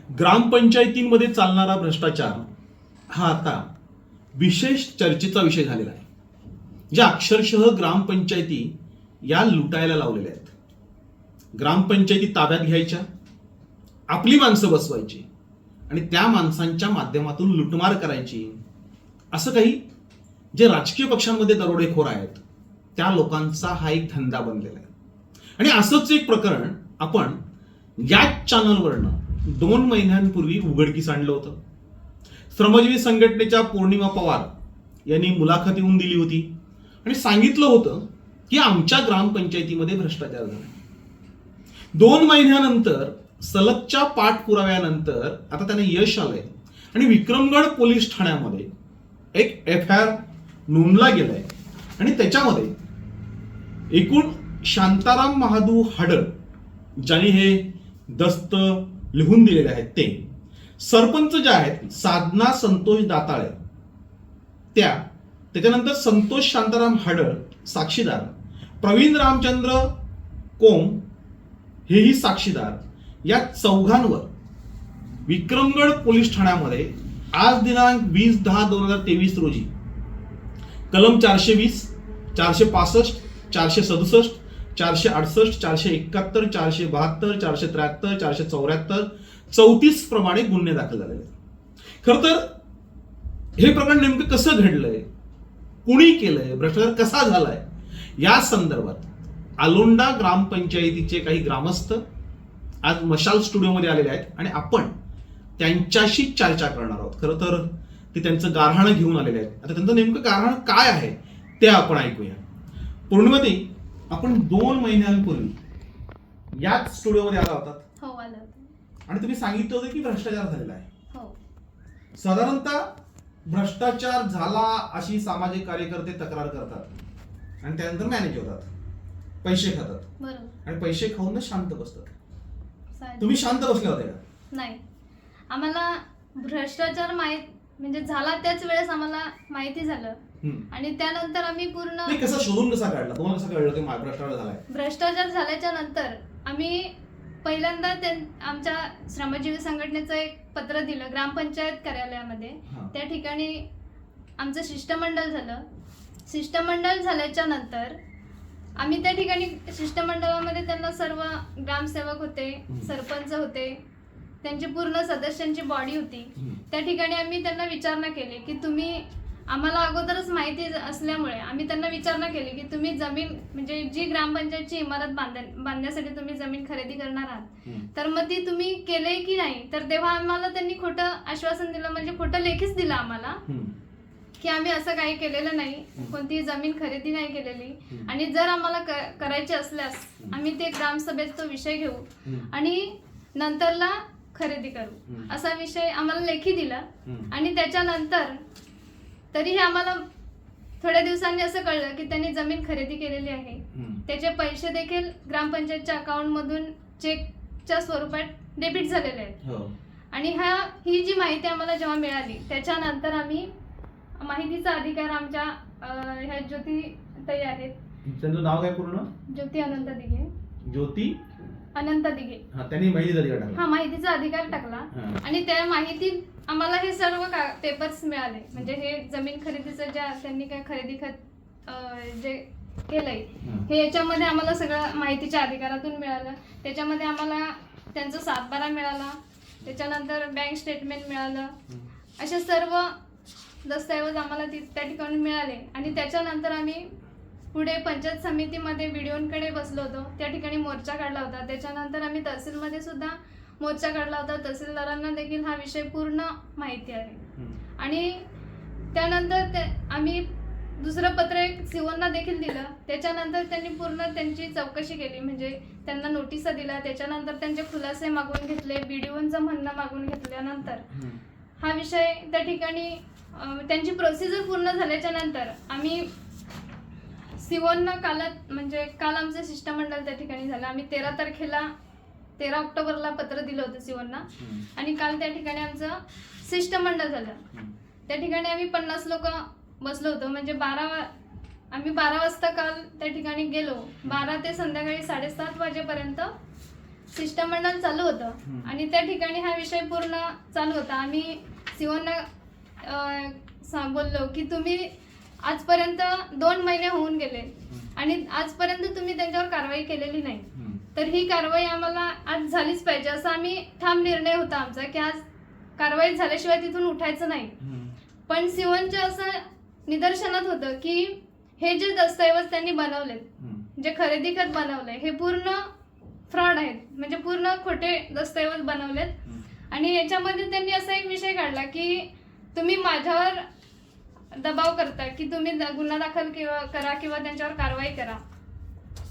ग्रामपंचायतींमध्ये चालणारा भ्रष्टाचार हा आता विशेष चर्चेचा विषय झालेला आहे. ज्या अक्षरशः ग्रामपंचायती या लुटायला लावलेल्या आहेत. ग्रामपंचायती ताब्यात घ्यायच्या, आपली माणसं बसवायची आणि त्या माणसांच्या माध्यमातून लुटमार करायची, असं काही जे राजकीय पक्षांमध्ये दरोडेखोर आहेत त्या लोकांचा हा एक धंदा बनलेला आहे. आणि असंच एक प्रकरण आपण याच चॅनलवरनं 2 महिन्यांपूर्वी उघडकीस आणलं होतं. श्रमजीवी संघटनेच्या पौर्णिमा पवार यांनी मुलाखत येऊन दिली होती आणि सांगितलं होतं की आमच्या ग्रामपंचायतीमध्ये भ्रष्टाचार झाला. 2 महिन्यानंतर सलगच्या पाठपुराव्यानंतर आता त्यांना यश आलंय आणि विक्रमगड पोलीस ठाण्यामध्ये एक FIR नोंदला गेलाय आणि त्याच्यामध्ये एकूण शांताराम महादू हडळ ज्यांनी हे दस्त लिहून दिलेले आहेत ते सरपंच जे आहेत साधना संतोष दाताळे त्याच्यानंतर संतोष शांताराम हडळ साक्षीदार, प्रवीण रामचंद्र कोंग हेही साक्षीदार, या 4घांवर विक्रमगड पोलीस ठाण्यामध्ये आज दिनांक 20/10/2023 रोजी कलम 420, 465, 467, 468, 471, 472, 473, 474, 34 प्रमाणे गुन्हे दाखल झालेले आहेत. खर तर हे प्रकरण नेमकं कसं घडलंय, कुणी केलंय, भ्रष्टाचार कसा झालाय, या संदर्भात आलोंडा ग्रामपंचायतीचे काही ग्रामस्थ आज मशाल स्टुडिओमध्ये आलेले आहेत आणि आपण त्यांच्याशी चर्चा करणार आहोत. खरं तर ते त्यांचं गारहाणं घेऊन आलेले आहेत. आता त्यांचं नेमकं गारहाणं काय आहे ते आपण ऐकूया. पौर्णिमाताई, आपण 2 महिन्यांपूर्वी याच स्टुडिओमध्ये आला होतात. हो, आला होता. आणि तुम्ही सांगितलं होतं की भ्रष्टाचार झालेला आहे. हो. साधारणतः भ्रष्टाचार झाला अशी सामाजिक कार्यकर्ते तक्रार करतात आणि त्यानंतर मॅनेज होतात, पैसे खातात. बरोबर. आणि पैसे खाऊन शांत बसतात. साहेब. तुम्ही शांत बसले होते का? नाही, आम्हाला भ्रष्टाचार म्हणजे झाला त्याच वेळेस आम्हाला माहिती झालं आणि त्यानंतर आम्ही पूर्ण कसा शोधून कसा काढला, तुम्हाला कसं कळलं की भ्रष्टाचार झालाय? भ्रष्टाचार झाल्याच्या नंतर आम्ही पहिल्यांदा आमच्या श्रमजीवी संघटनेचं एक पत्र दिलं ग्रामपंचायत कार्यालयामध्ये. त्या ठिकाणी आमचं शिष्टमंडळ झालं. शिष्टमंडळ झाल्याच्या नंतर आम्ही त्या ठिकाणी शिष्टमंडळामध्ये त्यांना सर्व ग्रामसेवक होते, सरपंच होते, त्यांची पूर्ण सदस्यांची बॉडी होती. त्या ठिकाणी आम्ही त्यांना विचारणा केली की तुम्ही, आम्हाला अगोदरच माहिती असल्यामुळे आम्ही त्यांना विचारणा केली की तुम्ही जमीन म्हणजे जी ग्रामपंचायतची इमारत बांधण्यासाठी तुम्ही जमीन खरेदी करणार आहात तर मग ती तुम्ही केले की नाही. तर तेव्हा आम्हाला त्यांनी खोटं आश्वासन दिलं, म्हणजे खोटं लेखीच दिलं आम्हाला की आम्ही असं काही केलेलं नाही, कोणतीही जमीन खरेदी नाही केलेली आणि जर आम्हाला करायचे असल्यास आम्ही ते ग्रामसभेत तो विषय घेऊ आणि नंतरला खरेदी करू, असा विषय आम्हाला लेखी दिला. आणि त्याच्यानंतर तरीही आम्हाला थोड्या दिवसांनी असं कळलं की त्यांनी जमीन खरेदी केलेली आहे. त्याचे पैसे देखील ग्रामपंचायतच्या अकाउंट मधून चेकच्या स्वरूपात डेबिट झालेले आहेत. आणि ही जी माहिती आम्हाला जेव्हा मिळाली त्याच्यानंतर आम्ही माहितीचा अधिकार आमच्या ह्या ज्योती ताई आहेत, त्यांचं नाव काय पूर्ण? ज्योती अनंत दिघे. ज्योती अनंत दिघे. त्यांनी माहितीचा अधिकार टाकला. हा, माहितीचा अधिकार टाकला आणि त्या माहितीत आम्हाला हे सर्व पेपर्स मिळाले, म्हणजे हे जमीन खरेदीचं ज्या त्यांनी काय खरेदी खत जे केलंय हे याच्यामध्ये आम्हाला सगळं माहितीच्या अधिकारातून मिळालं. त्याच्यामध्ये आम्हाला त्यांचा 7/12 मिळाला, त्याच्यानंतर बँक स्टेटमेंट मिळालं, असे सर्व दस्तऐवज आम्हाला त्या ठिकाणी मिळाले. आणि त्याच्यानंतर आम्ही पुढे पंचायत समितीमध्ये व्हिडिओंकडे बसलो होतो, त्या ठिकाणी मोर्चा काढला होता. त्याच्यानंतर आम्ही तहसीलमध्ये सुद्धा मोर्चा काढला होता. तहसीलदारांना देखील हा विषय पूर्ण माहिती आहे. आणि त्यानंतर आम्ही दुसरं पत्र एक सीओना देखील दिलं. त्याच्यानंतर त्यांनी पूर्ण त्यांची चौकशी केली, म्हणजे त्यांना नोटिसा दिला. त्याच्यानंतर त्यांचे खुलासे मागून घेतले, बीडीओचं म्हणणं मागून घेतल्यानंतर हा विषय त्या ठिकाणी त्यांची प्रोसिजर पूर्ण झाल्याच्या नंतर आम्ही सीओना काल आमचं शिष्टमंडळ त्या ठिकाणी झालं. आम्ही 13 ऑक्टोबरला पत्र दिलं होतं सीओना आणि काल त्या ठिकाणी आमचं शिष्टमंडळ झालं. त्या ठिकाणी आम्ही 50 लोक बसलो होतो, म्हणजे आम्ही 12 वाजता काल त्या ठिकाणी गेलो. 12 ते संध्याकाळी 7:30 वाजेपर्यंत शिष्टमंडळ चालू होतं आणि त्या ठिकाणी हा विषय पूर्ण चालू होता. आम्ही सिओंना बोललो की तुम्ही आजपर्यंत 2 महिने होऊन गेले आणि आजपर्यंत तुम्ही त्यांच्यावर कारवाई केलेली नाही, तर ही कारवाई आम्हाला आज झालीच पाहिजे असा आम्ही ठाम निर्णय होता आमचा की आज कारवाई झाल्याशिवाय तिथून उठायचं नाही. पण सिओनच्या असं निदर्शनात होतं की हे जे दस्तऐवज त्यांनी बनवलेत, जे खरेदी खत बनवलंय, हे पूर्ण फ्रॉड आहेत, म्हणजे पूर्ण खोटे दस्तऐवज बनवलेत. आणि याच्यामध्ये त्यांनी असा एक विषय काढला की तुम्ही माझ्यावर दबाव करता की तुम्ही गुन्हा दाखल करा किंवा त्यांच्यावर कारवाई करा.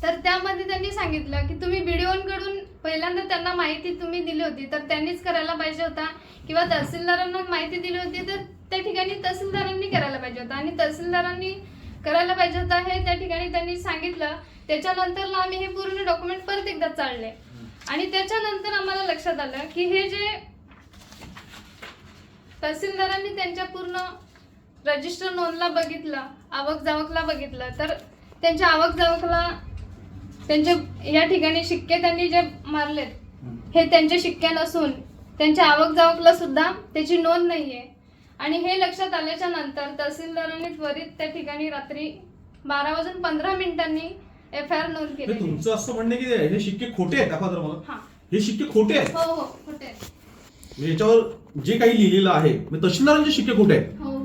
तर त्यामध्ये त्यांनी सांगितलं की तुम्ही बीडीओंकडून पहिल्यांदा त्यांना माहिती तुम्ही दिली होती तर त्यांनीच करायला पाहिजे होता, किंवा तहसीलदारांना माहिती दिली होती तर त्या ठिकाणी तहसीलदारांनी करायला पाहिजे होता, आणि तहसीलदारांनी करायला पाहिजे होता हे त्या ठिकाणी त्यांनी सांगितलं. त्याच्यानंतरला आम्ही हे पूर्ण डॉक्युमेंट परत एकदा चालले आणि त्याच्यानंतर आम्हाला लक्षात आलं की हे जे तहसीलदारांनी त्यांच्या पूर्ण रजिस्टर नोंदला बघितलं, आवक जावकला बघितलं, तर त्यांच्या आवक जावकला त्यांचे या ठिकाणी शिक्के त्यांनी जे मारलेत हे त्यांचे शिक्के नसून त्यांच्या आवक जावकला सुद्धा त्याची नोंद नाहीये. आणि हे लक्षात आल्याच्या नंतर तहसीलदारांनी त्वरित त्या ठिकाणी रात्री 12:15 FIR नोंद केली. तुमचं असं म्हणणं की हे शिक्के खोटे आहेत, दाखवा जरा मला. हे शिक्के खोटे आहेत? हो हो खोटे आहेत. म्हणजे याच्यावर जे काही लिहिलेलं आहे तहसीलदारांचे शिक्के खोटे आहेत. हो हो.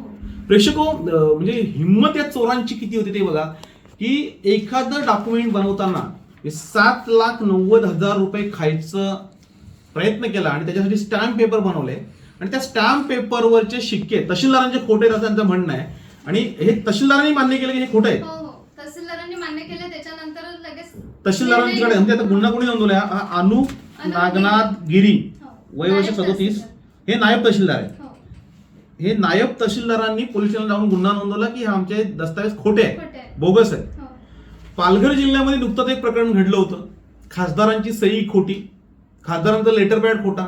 प्रेक्षको, म्हणजे हिंमत या चोरांची किती होती ते बघा की एखादं डॉक्युमेंट बनवताना 7,90,000 रुपये खायचं प्रयत्न केला आणि त्याच्यासाठी स्टॅम्प पेपर बनवले आणि त्या स्टॅम्प पेपरवरचे शिक्के तहसीलदारांचे खोटे आहेत असं त्यांचं म्हणणं आहे. आणि हे तहसीलदारांनी मान्य केलं की हे खोटं आहे. हो हो तहसीलदारांनी मान्य केलं. त्याच्यानंतर लगेच तहसीलदारांकडे म्हणजे आता गुन्हा कोणी नोंदवला? अनु नागनाथ गिरी, वय वर्ष 37, हे नायब तहसीलदार आहेत. हे नायब तहसीलदारांनी पोलीस स्टेशनला जाऊन गुन्हा नोंदवला की आमचे दस्तावेज खोटे आहेत, बोगस आहेत. पालघर जिल्ह्यामध्ये नुकतंच एक प्रकरण घडलं होतं. खासदारांची सही खोटी, खासदारांचा लेटर पॅड खोटा.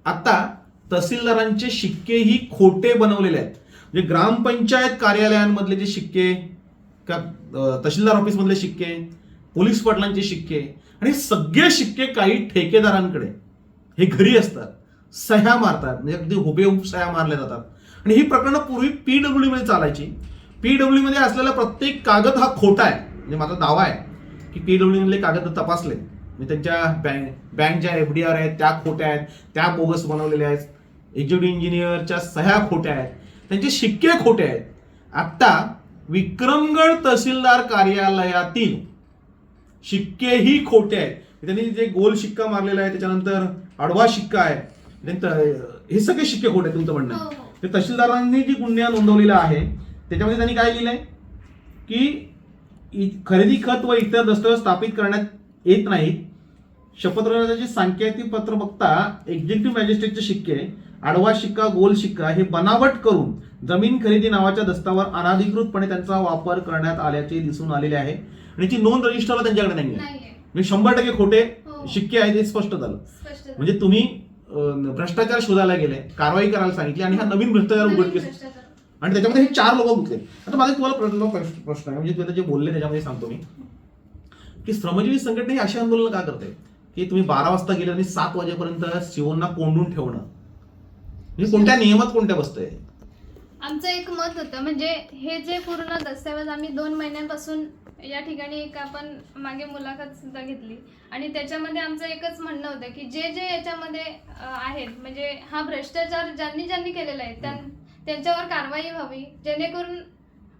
आता तहसीलदारांचे शिक्केही खोटे बनवलेले आहेत. म्हणजे ग्रामपंचायत कार्यालयांमधले जे शिक्के, तहसीलदार ऑफिस मधले शिक्के, पोलीस पाटलांचे शिक्के, आणि सगळे शिक्के काही ठेकेदारांकडे हे घरी असतात, सह्या मारतात, म्हणजे अगदी हुबेहूब सह्या मारल्या जातात. आणि ही प्रकरणं पूर्वी PWD मध्ये चालायची. PWD मध्ये असलेला प्रत्येक कागद हा खोटा आहे. म्हणजे माझा दावा आहे की PWD मधले कागद तपासले, म्हणजे त्यांच्या बँक ज्या FDR आहेत त्या खोट्या आहेत, त्या बोगस बनवलेल्या आहेत. एक्झिक्युटिव्ह इंजिनियरच्या सह्या खोट्या आहेत, त्यांचे शिक्के खोटे आहेत. आता विक्रमगड तहसीलदार कार्यालयातील शिक्केही खोटे आहेत. त्यांनी जे गोल शिक्का मारलेला आहे, त्याच्यानंतर आडवा शिक्का आहे, हे सगळे शिक्के खोटे आहेत तुमचं म्हणणं आहे. ते तहसीलदारांनी जी गुन्हा नोंदवलेला आहे त्याच्यामध्ये त्यांनी काय लिहिलंय की खरेदी खत व इतर दस्तऐवज स्थापित करण्यात येत नाहीत. शपथग्रहणाचे सांकेतिक पत्र बघता एक्झिक्युटिव्ह मॅजिस्ट्रेटचे शिक्के, आडवा शिक्का, गोल शिक्का हे बनावट करून जमीन खरेदी नावाच्या दस्तावर अनाधिकृतपणे त्यांचा वापर करण्यात आल्याचे दिसून आलेले आहे. आणि याची नोंद रजिस्टरला त्यांच्याकडे नाही आहे. म्हणजे 100% खोटे शिक्के आहेत हे स्पष्ट झालं. म्हणजे तुम्ही भ्रष्टाचार शोधायला गेले, कारवाई करायला सांगितली आणि हा नवीन भ्रष्टाचार उघडकीस, आणि त्याच्यामध्ये हे 4 लोक गुंतले. आता माझा तुम्हाला प्रश्न आहे, म्हणजे तुम्ही जे बोलले त्याच्यामध्ये सांगतो मी की श्रमजीवी संघटना ही अशी आंदोलन का करते की तुम्ही 12 वाजता गेले आणि 7 वाजेपर्यंत सिओंना कोंडून ठेवणं, म्हणजे कोणत्या नियमात कोणत्या बसतंय? आमचं एक मत होतं, म्हणजे हे जे पूर्ण दस्तऐवज आम्ही 2 महिन्यांपासून या ठिकाणी एक आपण मागे मुलाखत सुद्धा घेतली आणि त्याच्यामध्ये आमचं एकच म्हणणं होतं की जे जे याच्यामध्ये आहेत, म्हणजे हा भ्रष्टाचार ज्यांनी ज्यांनी केलेला आहे त्यांच्यावर कारवाई व्हावी, जेणेकरून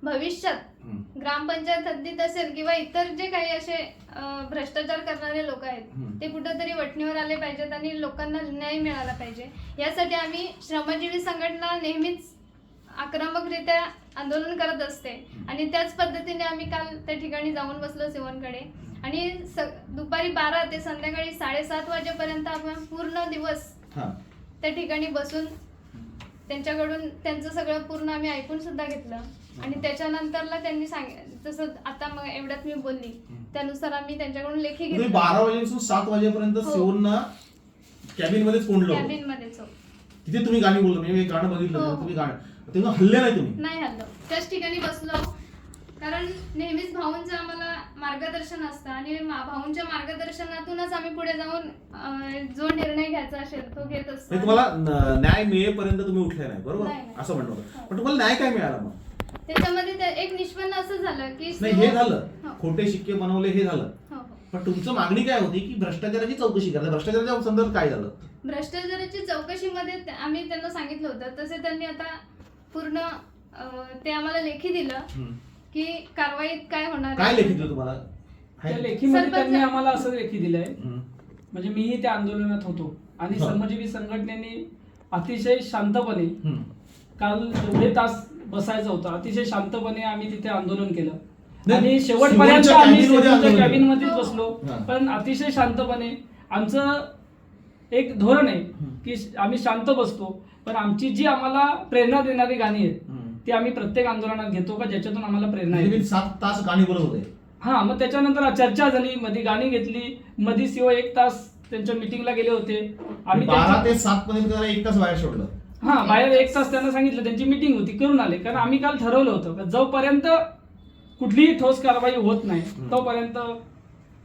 भविष्यात ग्रामपंचायत हद्दीत असेल किंवा इतर जे काही असे भ्रष्टाचार करणारे लोक आहेत ते कुठेतरी वठणीवर आले पाहिजेत आणि लोकांना न्याय मिळाला पाहिजे. यासाठी आम्ही श्रमजीवी संघटना नेहमीच आक्रमकरित्या आंदोलन करत असते आणि त्याच पद्धतीने आम्ही काल त्या ठिकाणी जाऊन बसलो सिओनकडे आणि दुपारी 12 ते संध्याकाळी 7:30 वाजेपर्यंत आपण पूर्ण दिवस त्या ठिकाणी बसून त्यांच्याकडून त्यांचं सगळं पूर्ण आम्ही ऐकून सुद्धा घेतलं. आणि त्याच्यानंतरला त्यांनी जसं आता मग एवढ्यात मी बोलली त्यानुसार आम्ही त्यांच्याकडून लेखी घेतली. 12 वाजेपासून 7 वाजेपर्यंत सिओनना कॅबिन मध्येच कोंडलं. कॅबिन मध्येच. तिथे तुम्ही गाणी बोललो, मी गाणं बघितलं, तुम्ही गाणं तेव्हा हल्ले नाही, तुम्ही नाही हल्लो, त्याच ठिकाणी बसलो कारण नेहमीच भाऊंचं आम्हाला मार्गदर्शन असतं आणि भाऊंच्या मार्गदर्शनातूनच आम्ही पुढे जाऊन जो निर्णय घ्यायचा असेल तो घेत असतो. तुम्हाला न्याय मिळेपर्यंत तुम्ही उठले नाही, बरोबर? नाही. असं म्हणणं होतं. पण तुम्हाला न्याय काय मिळाला मग? त्याच्यामध्ये एक निष्पन्न असं झालं की नाही, हे झालं, हो. खोटे शिक्के बनवले, हे झालं. हो, हो. पण तुमचं मागणी काय होती की भ्रष्टाचाराची चौकशी करा. भ्रष्टाचाराच्या संदर्भात काय झालं? भ्रष्टाचाराची चौकशीमध्ये आम्ही त्यांना सांगितलं होतं, तसे त्यांनी आता पूर्ण ते आम्हाला लेखी दिलं की कारवाईत काय होणार काय लेखी दिलं तुम्हाला? त्या लेखीमध्ये सरपंच- त्यांनी आम्हाला असं लेखी दिलंय, हम्म. म्हणजे मीही त्या आंदोलनात होतो आणि हो. श्रमजीवी संघटनेने अतिशय शांतपणे हम्म. काल जेवढे तास बसायचं होतं अतिशय शांतपणे आम्ही तिथे आंदोलन केलं नाही, आणि शेवटपर्यंत सिमोनच्या आम्ही कॅबिनमध्ये आंदोलन केलं. कॅबिन मध्येच हो. बसलो. हा. पण अतिशय शांतपणे आमचं एक धोरण आहे की आम्ही शांत बसतो, पण आमची जी आम्हाला प्रेरणा देणारी गाणी आहेत ती आम्ही प्रत्येक आंदोलनात घेतो का ज्याच्यातून आम्हाला प्रेरणा म्हणजे येते. 7 तास गाणी बोलत होते. हा, मग त्याच्यानंतर चर्चा झाली, मध्ये गाणी घेतली, मध्ये सीओ 1 तास त्यांच्या मीटिंगला गेले होते. आम्ही 12 त्यांच्या- ते 7 पर्यंत त्याला 1 तास बाहेर सोडलं. हा, बाहेर 1 तास त्यांना सांगितलं, त्यांची मीटिंग होती, करून आले. कारण आम्ही काल ठरवलं होतं का जोपर्यंत कुठलीही ठोस कारवाई होत नाही तोपर्यंत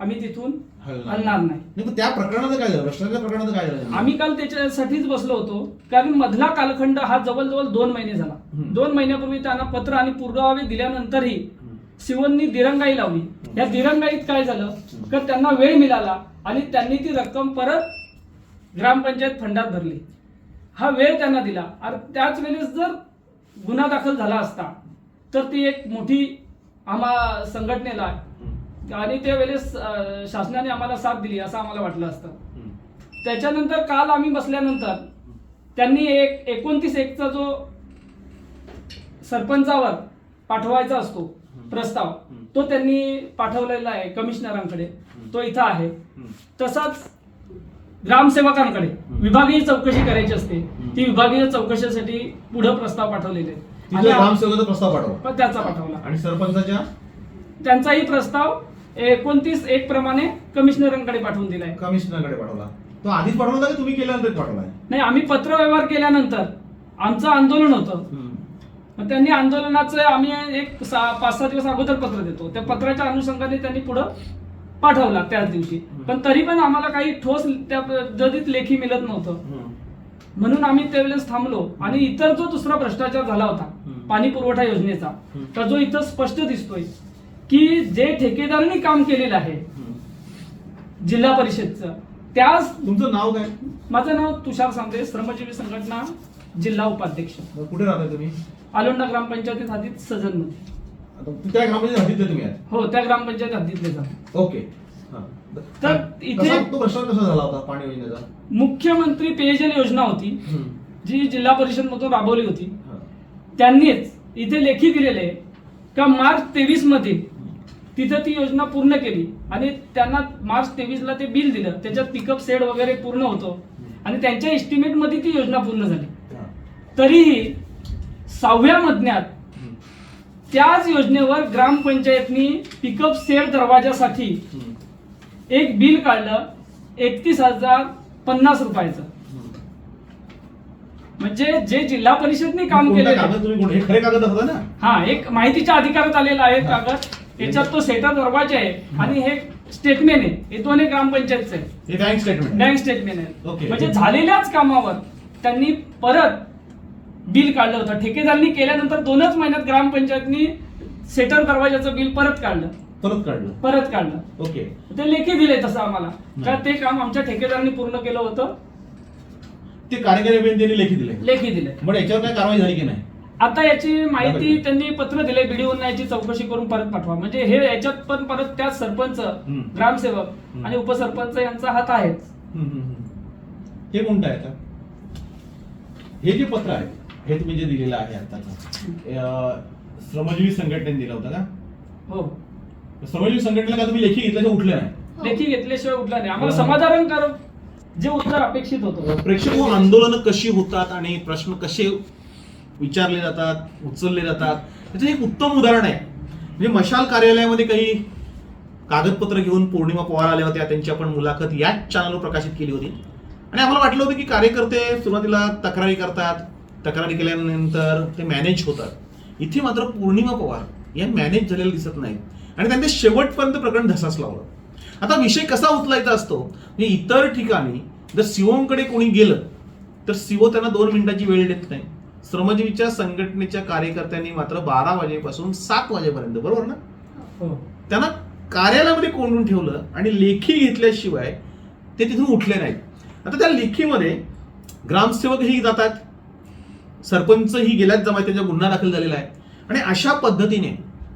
आम्ही तिथून हलणार नाही. नाही, पण त्या प्रकरणाचं काय झालं? भ्रष्टाचार प्रकरणाचं काय झालं? आम्ही काल त्याच्यासाठीच बसलो होतो कारण मधला कालखंड हा जवळजवळ 2 महिने झाला. 2 महिन्यापूर्वी त्यांना पत्र आणि पुरावे दिल्यानंतरही शिवननी दिरंगाई लावली. या दिरंगाईत काय झालं तर त्यांना वेळ मिळाला आणि त्यांनी ती रक्कम परत ग्रामपंचायत फंडात भरली. हा वेळ त्यांना दिला. आणि त्याच वेळेस जर गुन्हा दाखल झाला असता तर ती एक मोठी आम्हा संघटनेला आणि त्यावेळेस शासनाने आम्हाला साथ दिली असं आम्हाला वाटलं असतं. त्याच्यानंतर काल आम्ही बसल्यानंतर त्यांनी 29/1चा जो सरपंचावर पाठवायचा असतो प्रस्ताव तो त्यांनी पाठवलेला आहे कमिशनरांकडे, तो इथं आहे. तसाच ग्रामसेवकांकडे विभागीय चौकशी करायची असते, ती विभागीय चौकशीसाठी पुढे प्रस्ताव पाठवलेले आहेत. तिथे ग्रामसेवकाचा प्रस्ताव पाठवला पण त्याचा पाठवला आणि सरपंचाच्या त्यांचाही प्रस्ताव 29/1 प्रमाणे कमिशनरांकडे पाठवून दिलाय. कमिशनरकडे पाठवला. तो आधीच पाठवला होता की तुम्ही केल्यानंतर पाठवलाय? नाही, आम्ही पत्रव्यवहार केल्यानंतर आमचं आंदोलन होतं, मग त्यांनी आंदोलनाचं आम्ही एक 5-6 दिवस अगोदर पत्र देतो, त्या पत्राच्या अनुषंगाने त्यांनी पुढं पाठवला त्याच दिवशी. पण तरी पण आम्हाला काही ठोस त्या पद्धतीत लेखी मिळत नव्हतं, म्हणून आम्ही त्यावेळेस थांबलो. आणि इतर जो दुसरा भ्रष्टाचार झाला होता पाणी पुरवठा योजनेचा, तर जो इथं स्पष्ट दिसतोय की जे ठेकेदारांनी काम केलेलं आहे जिल्हा परिषदचं, त्याच. तुमचं नाव काय? माझं नाव तुषार सांबरे, श्रमजीवी संघटना जिल्हा उपाध्यक्ष, कुठे राहताय तुम्ही? आलोंडा ग्रामपंचायतीत हद्दीत सजनमध्ये. आता त्या ग्रामपंचायत हद्दीतले तुम्ही आहात? हो, त्या ग्रामपंचायत हद्दीतले जातो. ओके. हा. तर इथे- कसा तो प्रश्न कसा झाला होता पाणी योजनेचा? मुख्यमंत्री पेयजल योजना होती जी जिल्हा परिषद मधून राबवली होती. हा. त्यांनीच इथे लेखी दिलेले आहे का मार्च 23 मध्ये तिथं ती योजना पूर्ण केली आणि त्यांना मार्च 23ला ते बिल दिलं, त्याच्यात पिकअप सेड वगैरे पूर्ण होतं आणि त्यांच्या एस्टिमेट मध्ये ती योजना पूर्ण झाली. हा. तरीही 6व्या महिन्यात त्याच योजनेवर ग्रामपंचायतनी पिकअप सेड दरवाजासाठी एक बिल काढलं 31,050 रुपयाचं. म्हणजे जे जिल्हा परिषदने काम कोणता केलेलं कागद तुम्ही हे खरे कागद होता ना? हा, एक माहितीच्या अधिकारात आलेला आहे कागद, याच्यात तो सेटा दरवाजा आहे आणि हे स्टेटमेंट आहे, हे दोन्ही ग्रामपंचायतचं आहे, हे बँक स्टेटमेंट. बँक स्टेटमेंट आहे. ओके. म्हणजे झालेल्याच कामावर त्यांनी परत बिल काढलं होतं. ठेकेदारांनी केल्यानंतर 2च महिन्यात ग्रामपंचायतनी सेटर दरवाजाचं बिल परत काढलं. ओके. ते लेखी दिले तसं आम्हाला, का ते काम आमच्या ठेकेदारांनी पूर्ण केलं होतं, ते कार्यकारी अभियंत्यांनी लेखी दिले. लेखी दिले. मग याच्यावर काय कारवाई झाली की नाही? आता याची माहिती त्यांनी पत्र दिले, बीडीओंना याची चौकशी करून परत पाठवा. म्हणजे हे याच्यात पण परत त्याच सरपंच, ग्रामसेवक आणि उपसरपंच यांचा हात आहेच. हे कोणतं आहे आता? हे जे पत्र आहे हे तुम्ही जे दिलेलं आहे आताचं, श्रमजीवी संघटनेने दिलं होतं का? हो, श्रमजीवी संघटनेला का तुम्ही लेखी घेतल्याशिवाय उठले नाही? लेखी घेतल्याशिवाय उठला नाही. आम्हाला समाधानकारक जे उत्तर अपेक्षित होतं. प्रेक्षक आंदोलनं कशी होतात आणि प्रश्न कसे विचारले जातात, उचलले जातात, त्याचं एक उत्तम उदाहरण आहे. म्हणजे मशाल कार्यालयामध्ये काही कागदपत्र घेऊन पौर्णिमा पवार आल्या होत्या, त्यांची आपण मुलाखत याच चॅनलवर प्रकाशित केली होती आणि आम्हाला वाटलं होतं की कार्यकर्ते सुरुवातीला तक्रारी करतात, तक्रारी केल्यानंतर ते मॅनेज होतात. इथे मात्र पौर्णिमा पवार या मॅनेज झालेलं दिसत नाहीत आणि त्यांनी शेवटपर्यंत प्रकरण धसास लावलं. आता विषय कसा उचलायचा असतो म्हणजे इतर ठिकाणी जर सीओकडे कोणी गेलं तर सीओ त्यांना 2 मिनिटाची वेळ देत नाही. श्रमजीवीच्या संघटनेच्या कार्यकर्त्यांनी मात्र 12 वाजेपासून 7 वाजेपर्यंत, बरोबर ना, हो. त्यांना कार्यालयामध्ये कोंडून ठेवलं आणि लेखी घेतल्याशिवाय ते तिथून उठले नाहीत. आता त्या लेखीमध्ये ग्रामसेवकही जातात, सरपंचही गेल्याच जमाय त्यांचा गुन्हा दाखल झालेला आहे आणि अशा पद्धतीने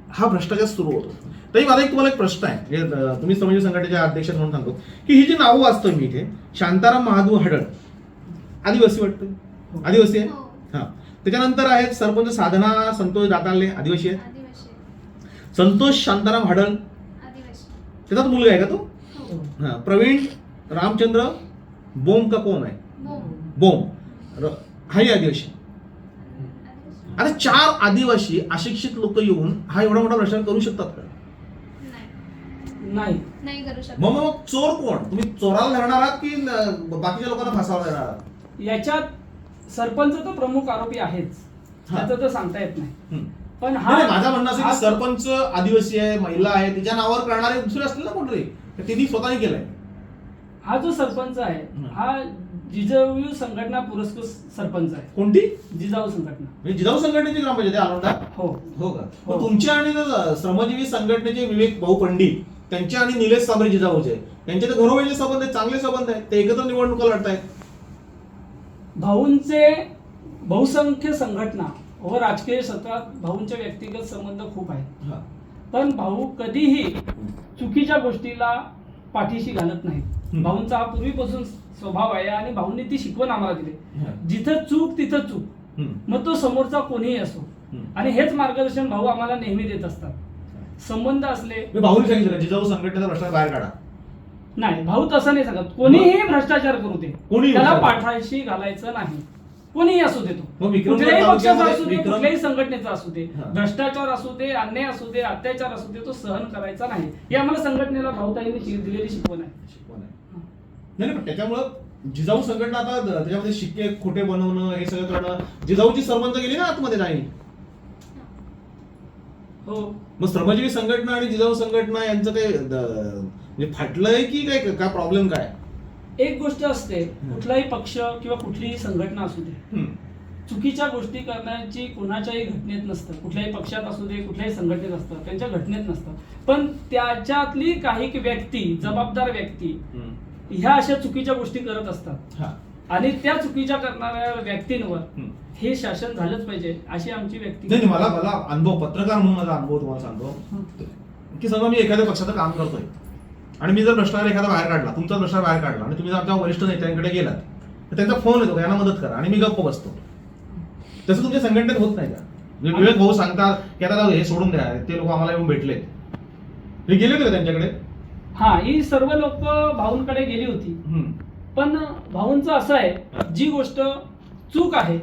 हा भ्रष्टाचार सुरू होतो. तरी माझा तुम्हाला एक प्रश्न आहे, म्हणजे तुम्ही श्रमजीवी संघटनेचे अध्यक्ष म्हणून सांगतो की ही जी नावं वाचतोय मी इथे, शांताराम महादेव हडळ आदिवासी वाटतं, आदिवासी आहे. हो. हा, त्याच्यानंतर आहेत सरपंच साधना संतोष दातारले, आदिवासी आहेत. आदिवासी. संतोष शांताराम हडळ, आदिवासी. त्याचाच मुलगा आहे का तो? हो. हा, प्रवीण रामचंद्र बोम का कोण आहे? बोम. हाही आदिवासी. आदिवासी. आता 4 आदिवासी अशिक्षित लोक येऊन हा एवढा मोठा भ्रष्टाचार करू शकतात का? नाही. नाही करू शकत. मग चोर कोण? तुम्ही चोराला धरणार आहात की बाकीच्या लोकांना फसावं देणार आहात? याच्यात सरपंच तर प्रमुख आरोपी आहेच, हा. त्याचं तर सांगता येत नाही. हम्म. पण नाही, माझं म्हणणं असं की हा- सरपंच आदिवासी आहे, महिला आहे, तिच्या नावावर करणारे दुसरे असतील ना कोणतरी, तर त्यांनी स्वतःने केलंय. हा जो सरपंच आहे हा जिजाऊ संघटना पुरस्कृत सरपंच आहे. कोणती? जिजाऊ संघटना. म्हणजे जिजाऊ संघटनेची ग्रामपंचायत आहे आलोंडा? हो. हो का? हो. मग तुमच्या आणि श्रमजीवी संघटनेचे विवेक भाऊ पंडित त्यांचे आणि निलेश सांबरे जिजाऊचे त्यांचे तर घरोघरीचे संबंध आहेत, चांगले संबंध आहेत, ते एकत्र निवडणुका लढतायत. भाऊंचे बहुसंख्य संघटना व राजकीय क्षेत्रात भाऊंचे व्यक्तिगत संबंध खूप आहेत. हा. पण भाऊ कधीही चुकीच्या गोष्टीला पाठीशी घालत नाहीत. हम्म. भाऊंचा हा पूर्वीपासून स्वभाव आहे आणि भाऊंनी ती शिकवण आम्हाला दिली. हा. जिथं चूक तिथं चूक, हम्म. मग तो समोरचा कोणीही असो. हम्म. आणि हेच मार्गदर्शन भाऊ आम्हाला नेहमी देत असतात. संबंध असले मी भाऊनी सांगितलं का, जिजाऊ संघटनेचा भ्रष्टाचार बाहेर काढा. नाही, भाऊ तसं नाही सांगत. कोणीही भ्रष्टाचार करू दे, कोणीही त्याला भ्रष्टाचार. पाठीशी घालायचं नाही. कोणीही असू दे, तो मग विक्रमगड कुठल्याही पक्षाचा तालुक्यामध्ये असू दे, विक्रम- कुठल्याही संघटनेचा असू दे, हा. भ्रष्टाचार असू दे, अन्याय असू दे, अत्याचार असू दे, तो सहन करायचा नाही. ही आम्हाला संघटनेला भाऊताईंनी दिलेली शिकवण आहे. शिकवण आहे. नाही पण त्याच्यामुळं जिजाऊ संघटना आता त्याच्यामध्ये शिक्के खोटे बनवणं हे सगळं करणं, जिजाऊची सरपंच गेली ना आतमध्ये नाही. हो. मग श्रमजीवी संघटना आणि जिजाऊ संघटना यांचं काही म्हणजे फाटलंय की काय प्रॉब्लेम काय? एक गोष्ट असते, कुठलाही पक्ष किंवा कुठलीही संघटना असू दे, हम्म. चुकीच्या गोष्टी करण्याची कुणाच्याही घटनेत नसतं. कुठल्याही पक्षात असू दे, कुठल्याही संघटनेत असतं, त्यांच्या घटनेत नसतं. पण त्याच्यातली काही व्यक्ती, जबाबदार व्यक्ती हम्म. ह्या अशा चुकीच्या गोष्टी करत असतात हा. आणि त्या चुकीच्या करणाऱ्या व्यक्तींवर हम्म. हे शासन झालंच पाहिजे अशी आमची व्यक्ती. नाही मला अनुभव, पत्रकार म्हणून माझा अनुभव तुम्हाला सांगतो की समजा मी एखाद्या पक्षाचं काम करतोय आणि मी जर भ्रष्टाचार एखादा बाहेर काढला, तुमचा भ्रष्टाचार बाहेर काढला आणि तुम्ही जर आमच्या वरिष्ठ नेत्यांकडे गेलात तर त्यांचा फोन येतो, यांना मदत करा, आणि मी गप्प बसतो. तसं तुमच्या संघटनेत होत नाही का? म्हणजे विवेक भाऊ सांगतात की आता हे सोडून द्या, ते लोक आम्हाला येऊन भेटले, हे गेले होते का त्यांच्याकडे? हा, ही सर्व लोक भाऊंकडे गेली होती. हम्म. पण भाऊंचं असं आहे, जी गोष्ट चूक आहे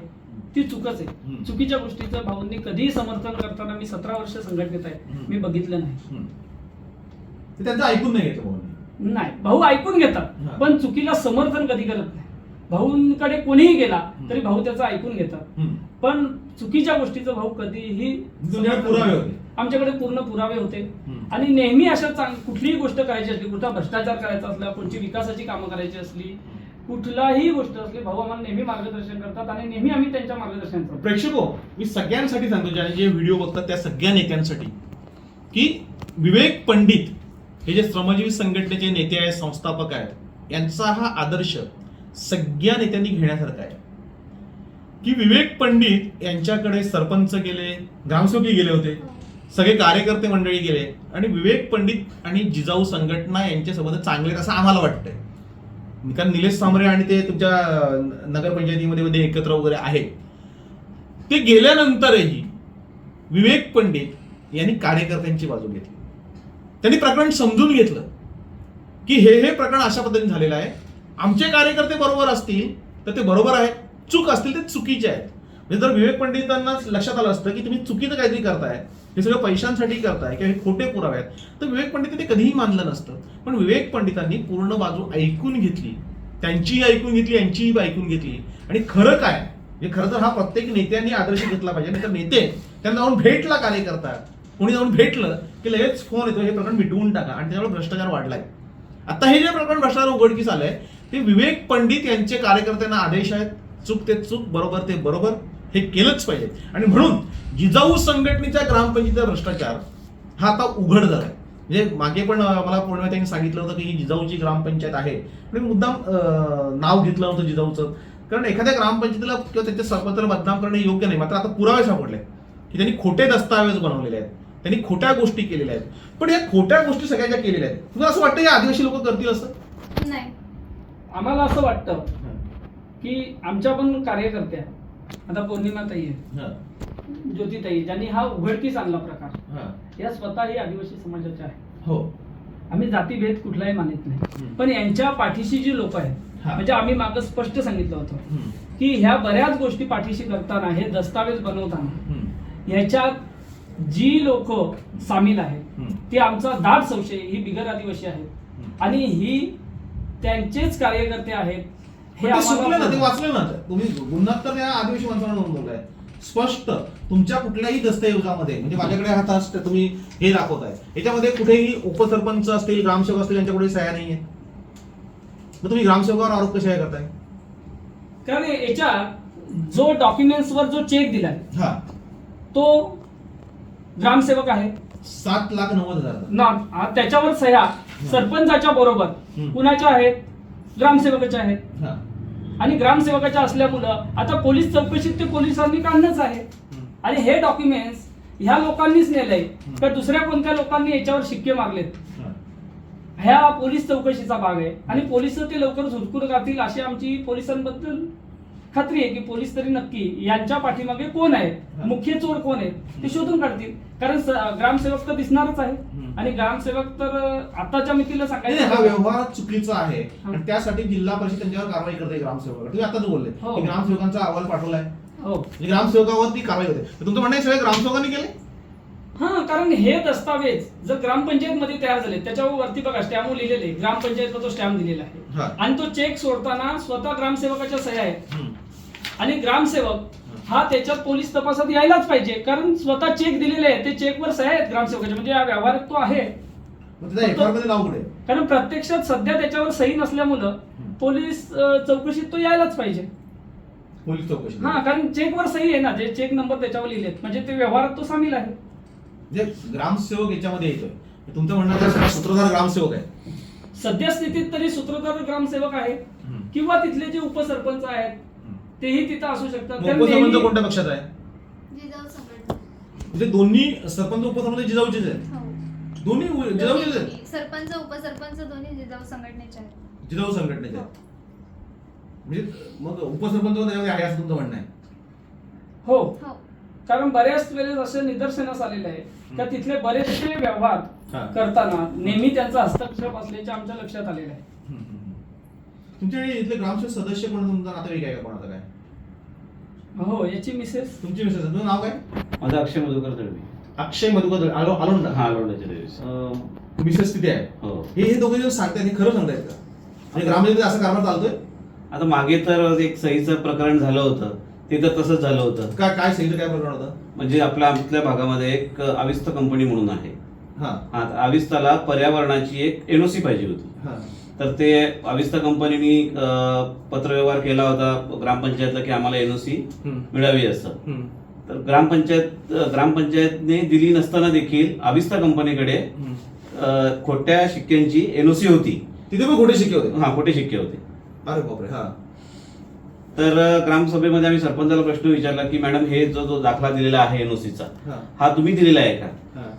ती चूकच आहे. हम्म. चुकीच्या गोष्टीचं भाऊंनी कधीही समर्थन करताना मी 17 वर्ष संघटनेत आहे, हम्म. मी बघितलं नाही. हम्म. ते त्यांचं ऐकून नाही घेतलं भाऊनी. नाही, भाऊ ऐकून घेतात हा. पण चुकीला समर्थन कधी करत नाही. भाऊंकडे कोणीही गेला तरी भाऊ त्याचं ऐकून घेतात. हम्म. पण चुकीच्या गोष्टीचं भाऊ कधीही तुमच्याकडे पुरावे होते. आमच्याकडे पूर्ण पुरावे होते. हम्म. आणि नेहमी अशा कुठलीही गोष्ट करायची असली, कुठला भ्रष्टाचार करायचा असला, कोणती विकासाची कामं करायची असली, कुठलाही गोष्ट असली, भाऊ आम्हाला नेहमी मार्गदर्शन करतात आणि नेहमी आम्ही त्यांच्या मार्गदर्शनाचं. प्रेक्षको, मी सगळ्यांसाठी सांगतो, ज्याने जे व्हिडिओ बघतात त्या सगळ्या नेत्यांसाठी, की विवेक पंडित हे जे श्रमजीवी संघटनेचे नेते आहेत, संस्थापक आहेत, यांचा हा आदर्श सगळ्या नेत्यांनी घेण्यासारखा आहे. की विवेक पंडित यांच्याकडे सरपंच गेले, ग्रामसेवकही गेले होते, सगळे कार्यकर्ते मंडळी गेले, आणि विवेक पंडित आणि जिजाऊ संघटना यांचे संबंध चांगले आहेत असं आम्हाला वाटतंय. कारण निलेश सांबरे आणि ते तुमच्या नगरपंचायतीमध्ये एकत्र वगैरे आहेत. ते गेल्यानंतरही विवेक पंडित यांनी कार्यकर्त्यांची बाजू घेतली. त्यांनी प्रकरण समजून घेतलं की हे प्रकरण अशा पद्धतीने झालेलं आहे, आमचे कार्यकर्ते बरोबर असतील तर ते बरोबर आहे, चूक असतील ते चुकीचे आहेत. म्हणजे जर विवेक पंडितांना लक्षात आलं असतं की तुम्ही चुकीचं काहीतरी करताय, हे सगळं पैशांसाठी करताय किंवा हे खोटे पुरावे आहेत, तर विवेक पंडित ते कधीही मानलं नसतं. पण विवेक पंडितांनी पूर्ण बाजू ऐकून घेतली, त्यांचीही ऐकून घेतली, यांचीही ऐकून घेतली. आणि खरं काय, म्हणजे खरं तर हा प्रत्येक नेत्यांनी आदर्श घेतला पाहिजे. नाही तर नेते त्यांना जाऊन भेटला कार्यकर्ता कोणी जाऊन भेटलं की लगेच फोन येतो हे प्रकरण मिटवून टाका आणि त्याच्यामुळे भ्रष्टाचार वाढलाय. आता हे जे प्रकरण भ्रष्टाचार उघडकीस आलंय ते विवेक पंडित यांचे कार्यकर्त्यांना आदेश आहेत, चूक ते चूक, बरोबर ते बरोबर, हे केलंच पाहिजे. आणि म्हणून जिजाऊ संघटनेच्या ग्रामपंचायतीचा भ्रष्टाचार हा आता उघड झालाय. म्हणजे मागे पण मला पौर्णिमाताईंनी सांगितलं होतं की ही जिजाऊची ग्रामपंचायत आहे, पण मुद्दाम नाव घेतलं होतं जिजाऊचं, कारण एखाद्या ग्रामपंचायतीला किंवा त्याच्या सरपंचाला बदनाम करणे योग्य नाही. मात्र आता पुरावे सापडले की त्यांनी खोटे दस्तावेज बनवलेले आहेत, त्यांनी खोट्या गोष्टी केलेल्या आहेत. पण या खोट्या गोष्टी सगळ्या ज्या केलेल्या आहेत, तुला असं वाटतं या आदिवासी लोक करतील असं? नाही. आम्हाला असं वाटतं की आमच्या पण कार्यकर्त्या, आता पौर्णिमाताई आहे, ज्योतिताई, ज्यांनी हा उघडकीस आणला प्रकार, या स्वतःही आदिवासी समाजाच्या आहेत. हो, आम्ही जातीभेद कुठलाही मानत नाही, पण यांच्या पाठीशी जी लोक आहेत, म्हणजे आम्ही मागं स्पष्ट सांगितलं होतं की ह्या बऱ्याच गोष्टी पाठीशी करताना, हे दस्तावेज बनवताना ह्याच्यात जी लोक सामील आहेत ती आमचा दाट संशय ही बिगर आदिवासी आहेत आणि ही त्यांचेच कार्यकर्ते आहेत. हे चुकलं ना, ते आम्हाला वाचलं ना. तुम्ही गुन्हा तर त्या आदिवासी माणसाला नोंदवलाय स्पष्ट तुमच्या कुठल्याही दस्तऐवजामध्ये. म्हणजे माझ्याकडे हा तुम्ही हे दाखवताय, याच्यामध्ये कुठेही उपसरपंच असतील, ग्रामसेवक असतील, यांच्याकडे सह्या नाहीये. मग तुम्ही ग्रामसेवकावर आरोप कशा करताय? कारण याच्यात जो डॉक्युमेंट्सवर जो चेक दिलाय हा, तो ग्रामसेवक आहे. 7,90,000 ना त्याच्यावर सह्या सरपंचाच्या बरोबर कुणाच्या आहेत? ग्रामसेवकाच्या आहेत. हा. आणि ग्रामसेवकाच्या असल्यामुळं आता पोलीस चौकशीत ते पोलिसांनी काढणंच आहे. आणि हे डॉक्युमेंट्स ह्या लोकांनीच नेलंय का दुसऱ्या कोणत्या लोकांनी याच्यावर शिक्के मारलेत? ह्या पोलीस चौकशीचा भाग आहे आणि पोलिस ते लवकर झुरकून काढतील अशी आमची पोलिसांबद्दल खात्री आहे की पोलीस तरी नक्की यांच्या पाठीमागे कोण आहे, मुख्य चोर कोण आहेत ते शोधून काढतील. कारण ग्रामसेवक तर दिसणारच आहे आणि ग्रामसेवक तर आताच्या मितीला हा सांगायचं व्यवहार चुकीचा आहे आणि त्यासाठी जिल्हा परिषद त्यांच्यावर कारवाई करते. ग्रामसेवकावर तुम्ही आता बोलले की ग्रामसेवकांचा अहवाल पाठवलाय, म्हणजे ग्रामसेवकावर ती कारवाई होते. तुमचं म्हणणं सगळे ग्रामसेवकांनी केले? हा, कारण हे दस्तावेज जर ग्रामपंचायत मध्ये तयार झाले त्याच्यावर वरती बघा स्टॅम्प लिहिलेले, ग्रामपंचायतला तो स्टॅम्प दिलेला आहे आणि तो चेक सोडताना स्वतः ग्रामसेवकाच्या सह्या आहेत आणि ग्रामसेवक हा त्याच्यात पोलीस तपासात यायलाच पाहिजे कारण स्वतः चेक दिलेले आहे, ते चेकवर सह्या आहेत ग्रामसेवकाच्या, म्हणजे या व्यवहारात तो आहे. कारण प्रत्यक्षात सध्या त्याच्यावर सही नसल्यामुळं पोलीस चौकशीत तो यायलाच पाहिजे. पोलीस चौकशी हा, कारण चेकवर सही आहे ना, जे चेक नंबर त्याच्यावर लिहिलेत म्हणजे ते व्यवहारात तो सामील आहे. म्हणजे ग्रामसेवक याच्यामध्ये येतोय. तुमचं म्हणणं सूत्रधार ग्रामसेवक आहे सद्यस्थितीत तरी सूत्रधार ग्रामसेवक आहे किंवा तिथले जे उपसरपंच आहेत तेही तिथं असू शकतात. उपसरपंच कोणत्या पक्षात आहे? जिजाऊ संघटना. म्हणजे दोन्ही सरपंच उपसरपंच जिजाऊचेच आहेत? हो. दोन्ही जिजाऊचेच आहेत? सरपंच उपसरपंच दोन्ही जिजाऊ संघटनेचे आहेत. जिजाऊ संघटनेचे आहेत. म्हणजे मग उपसरपंच त्याच्यामध्ये आहे असं तुमचं म्हणणं आहे? हो, हो. कारण बऱ्याच वेळेस असे निदर्शनास आलेले आहे का तिथले बरेचसे व्यवहार करताना नेहमी त्यांचा हस्तक्षेप असल्याचे आमच्या लक्षात आलेलं आहे. तुमच्याकडे इथले ग्रामसेवक सदस्य कोण, तुमचा नातेवाईक आहे का कोणाचा काय? हो, याची मिसेस. तुमची मिसेस, तुझं नाव काय? माझं अक्षय मधुकर दळवी. अक्षय मधुकर दळवी, आलोंडा. हा, आलोंडाच्या देवी. मिसेस तिथे आहे. हो. हे दोघे जण सांगतायत, हे खरं सांगतायत का? म्हणजे ग्रामपंचायतीमध्ये असा कारभार चालतोय? आता मागे तर एक सहीचं प्रकरण झालं होतं, ते तर तसंच झालं होतं. काय सहीचं काय प्रकरण होतं? म्हणजे आमच्या भागामध्ये एक अविस्त कंपनी म्हणून आहे. हा, अविस्ताला पर्यावरणाची एक एनओसी पाहिजे होती. तर ते अविस्ता कंपनीने पत्रव्यवहार केला होता ग्रामपंचायतला की आम्हाला एनओसी मिळावी असं. तर ग्रामपंचायतने दिली नसताना देखील अविस्ता कंपनीकडे खोट्या शिक्क्यांची एनओसी होती. तिथे पण खोटे शिक्के होते? हा, खोटे शिक्के होते. अरे बापरे. हा. तर ग्रामसभेमध्ये आम्ही सरपंचाला प्रश्न विचारला की मॅडम हे जो दाखला दिलेला आहे एनओसीचा हा तुम्ही दिलेला आहे का?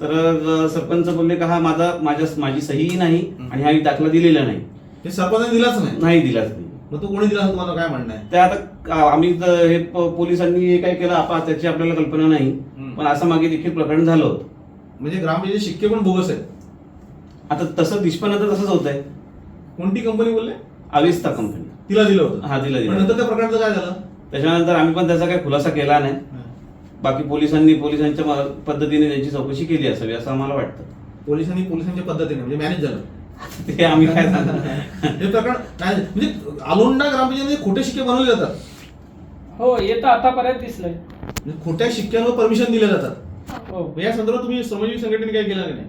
तर सरपंच बोलले का हा माझी सही नाही आणि हा दाखला दिलेला नाही. हे सरपंचाने दिलाच दिलाच नाही. मग तो कोणी दिला तुम्हाला काय म्हणणं आहे? ते आता आम्ही हे पोलिसांनी हे काय केलं त्याची आपल्याला कल्पना नाही, पण असं मागे देखील प्रकरण झालं होतं. म्हणजे ग्रामपंचायत शिक्के पण बोगस आहेत? आता तसं निष्पन्न तर तसंच होत आहे. कोणती कंपनी बोलले? अविस्ता कंपनी. तिला दिलं होतं? हा, तिला दिलं. नंतर त्या प्रकरणाचं काय झालं? त्याच्यानंतर आम्ही पण त्याचा काही खुलासा केला नाही. बाकी पोलिसांच्या पद्धतीने त्यांची चौकशी केली असावी असं आम्हाला वाटतं. पोलिसांच्या पद्धतीने म्हणजे मॅनेज झालं ते आम्ही काय सांगणार. हे प्रकरण म्हणजे आलोंडा ग्रामपंचायतीमध्ये खोटे शिक्के बनवले जातात? हो, येतं आतापर्यंत दिसलंय. खोट्या शिक्क्यांवर परमिशन दिले जातात. हो. या संदर्भात तुम्ही श्रमजीवी संघटनेने काय केलं की नाही?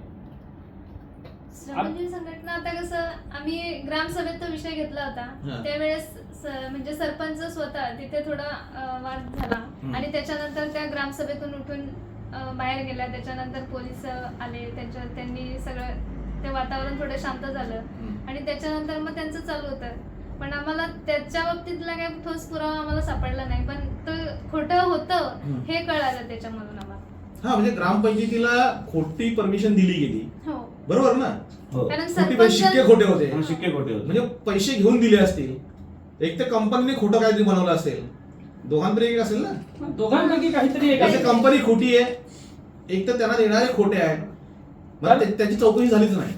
श्रमजीवी संघटना आता कसं आम्ही ग्रामसभेत तो विषय घेतला हा. होता त्यावेळेस म्हणजे सरपंच स्वतः तिथे थोडा वाद झाला आणि त्याच्यानंतर त्या ग्रामसभेतून उठून बाहेर गेल्या. त्याच्यानंतर पोलीस आले, त्यांनी सगळं ते वातावरण थोडं शांत झालं आणि त्याच्यानंतर मग त्यांचं चालू होतं. पण आम्हाला त्याच्या बाबतीतला काही ठोस पुरावा आम्हाला सापडला नाही, पण तो खोटं होतं हे कळालं त्याच्यामधून आम्हाला. हा, म्हणजे ग्रामपंचायतीला खोटी परमिशन दिली गेली, हो, बरोबर ना? हो. कारण खोटी म्हणजे शिक्के खोटे होते, शिक्के खोटे होते. म्हणजे पैसे घेऊन दिले असतील. एक तर कंपनीने खोटं काहीतरी बनवलं असेल, दोघांपैकी एक असेल ना. दोघांपैकी काहीतरी एक एक कंपनी खोटी आहे, एक तर त्यांना देणारे खोटे आहे. मग त्याची चौकशी झालीच नाही.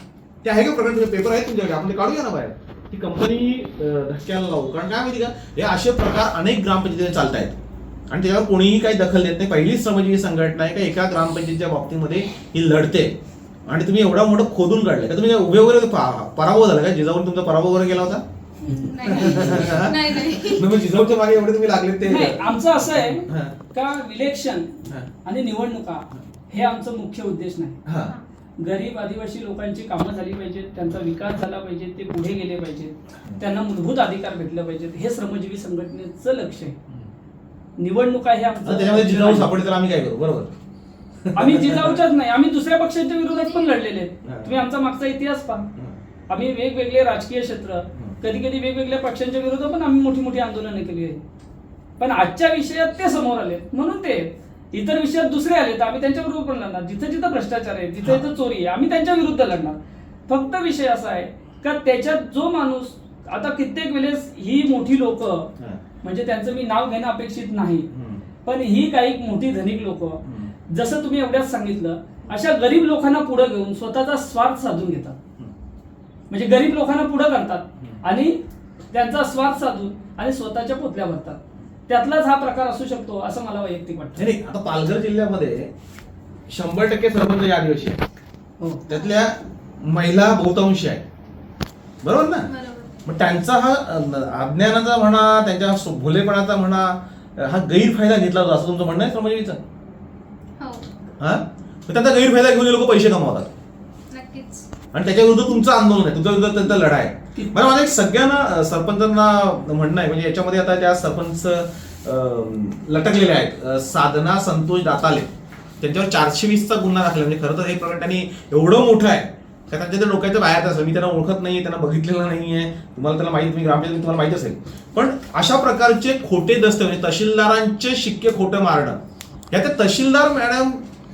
ते आहे का प्रकरण? पेपर आहेत तुमच्याकडे, आपण ते काढूया ना बाहेर. ती कंपनी धक्क्याला लावू. कारण काय माहिती का, हे असे प्रकार अनेक ग्रामपंचायतीने चालत आहेत आणि त्याच्यावर कोणीही काही दखल देत नाही. पहिलीच श्रमजीवी संघटना आहे का एका ग्रामपंचायतीच्या बाबतीमध्ये ही लढते. आणि तुम्ही एवढा मोठं खोदून काढलं का? तुम्ही उभे वगैरे पराभव झाला का? जिजाऊन तुमचा पराभव वगैरे केला होता? नाही. मग जिजाऊच्या मागे एवढे तुम्ही लागले ते? नाही, आमचं असं आहे हा. का इलेक्शन हा. आणि निवडणुका हे आमचं मुख्य उद्देश नाही. हा. गरीब आदिवासी लोकांची कामं झाली पाहिजेत, त्यांचा विकास झाला पाहिजे, ते पुढे गेले पाहिजेत, त्यांना मूलभूत अधिकार भेटले पाहिजेत, हे श्रमजीवी संघटनेचं लक्ष आहे. निवडणुका हे आता त्याच्यामध्ये जिजाऊ सापडले तर आम्ही काय करू? बरोबर. आम्ही जिजाऊच्याच नाही, आम्ही दुसऱ्या पक्षांच्या विरोधात पण लढलेले आहेत. हा. तुम्ही आमचा मागचा इतिहास पहा. आम्ही वेगवेगळे राजकीय क्षेत्र, कधी कधी वेगवेगळ्या पक्षांच्या विरोधात पण आम्ही मोठी मोठी आंदोलनं केली आहेत. पण आजच्या विषयात ते समोर आले म्हणून ते इतर विषयात दुसरे आले तर आम्ही त्यांच्या विरुद्ध पण लढणार. जिथं जिथं भ्रष्टाचार आहे, जिथं जिथं चोरी आहे, आम्ही त्यांच्या विरुद्ध लढणार. फक्त विषय असा आहे का त्याच्यात जो माणूस आता कित्येक वेळेस ही मोठी लोक, म्हणजे त्यांचं मी नाव घेणं अपेक्षित नाही, पण ही काही मोठी धनिक लोक जसं तुम्ही एवढ्याच सांगितलं अशा गरीब लोकांना पुढे घेऊन स्वतःचा स्वार्थ साधून घेतात. म्हणजे गरीब लोकांना पुढे करतात आणि त्यांचा स्वार्थ साधून आणि स्वतःच्या पोतल्या भरतात. त्यातलाच हा प्रकार असू शकतो असं मला वैयक्तिक वाटतं. नाही, आता पालघर जिल्ह्यामध्ये 100% सरपंच हे आदिवासी आहे. हो. त्यातल्या महिला बहुतांशी आहे, बरोबर ना? बरोबर. मग त्यांचा हा अज्ञानाचा म्हणा, त्यांच्या भोलेपणाचा म्हणा, हा गैरफायदा घेतला जातो असं तुमचं म्हणणं आहे श्रमजीवीचं? हो, हा, मग त्यांचा गैरफायदा घेऊन लोक पैसे कमावतात नक्कीच. आणि त्याच्या विरुद्ध तुमचं आंदोलन आहे, तुमच्या विरुद्ध त्यांचा लढा आहे. बरं, माझं एक सगळ्यांना सरपंचांना म्हणणं आहे, म्हणजे याच्यामध्ये आता त्या सरपंच लटकलेले आहेत. साधना संतोष दाताले, त्यांच्यावर 420चा गुन्हा दाखल. म्हणजे खरं तर हे प्रकरण त्यांनी एवढं मोठं आहे का त्यांच्या डोक्याच्या बाहेर असेल. मी त्यांना ओळखत नाहीये, त्यांना बघितलेलं नाहीये. तुम्हाला त्याला माहिती, तुम्ही ग्रामपंचायत तुम्हाला माहित असेल. पण अशा प्रकारचे खोटे दस्तऐवज, तहसीलदारांचे शिक्के खोटं मारणं, या त्या तहसीलदार मॅडम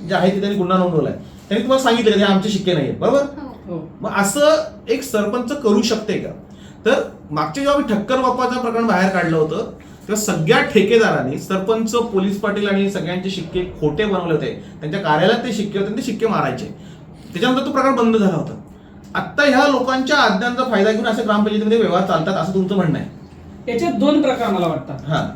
जे आहे ते त्यांनी गुन्हा नोंदवलाय. त्यांनी तुम्हाला सांगितलं की हे आमचे शिक्के नाहीये, बरोबर? हो. मग असं एक सरपंच करू शकते का? तर मागच्या जेव्हा मी ठक्कर बाप्पाचं प्रकरण बाहेर काढलं होतं तेव्हा सगळ्या ठेकेदारांनी सरपंच, पोलीस पाटील आणि सगळ्यांचे शिक्के खोटे बनवले होते. त्यांच्या कार्यालयात ते शिक्के होते, ते शिक्के मारायचे. त्याच्यानंतर तो प्रकार बंद झाला होता. आता ह्या लोकांच्या आज्ञांचा फायदा घेऊन असे ग्रामपंचायतीमध्ये व्यवहार चालतात असं तुमचं म्हणणं आहे? याचे दोन प्रकार मला वाटतात. हा,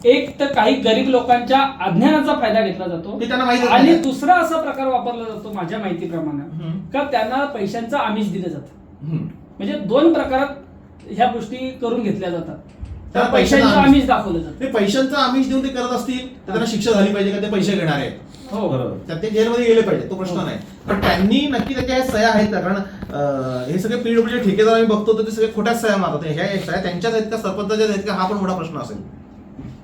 एक तर काही गरीब लोकांच्या अज्ञानाचा फायदा घेतला जातो ते त्यांना माहिती आणि नाही. दुसरा असा प्रकार वापरला जातो माझ्या माहितीप्रमाणे का त्यांना पैशांचं आमिष दिलं जातं. म्हणजे दोन प्रकारात ह्या गोष्टी करून घेतल्या जातात. त्या पैशांचं आमिष दाखवलं जातं. ते पैशांचं आमिष देऊन ते करत असतील तर त्यांना शिक्षा झाली पाहिजे का? ते पैसे घेणार आहेत, हो, बरोबर. तर ते जेलमध्ये गेले पाहिजे, तो प्रश्न नाही. पण त्यांनी नक्की त्याच्या ह्या सह्या आहेत का? कारण हे सगळे पीडब्ल्यूचे ठेकेदार आम्ही बघतो तर ते सगळे खोट्याच सह्या मारतात. ह्या सह्या त्यांच्याच आहेत का, सरपंचाच्याच आहेत का? हा पण मोठा प्रश्न असेल.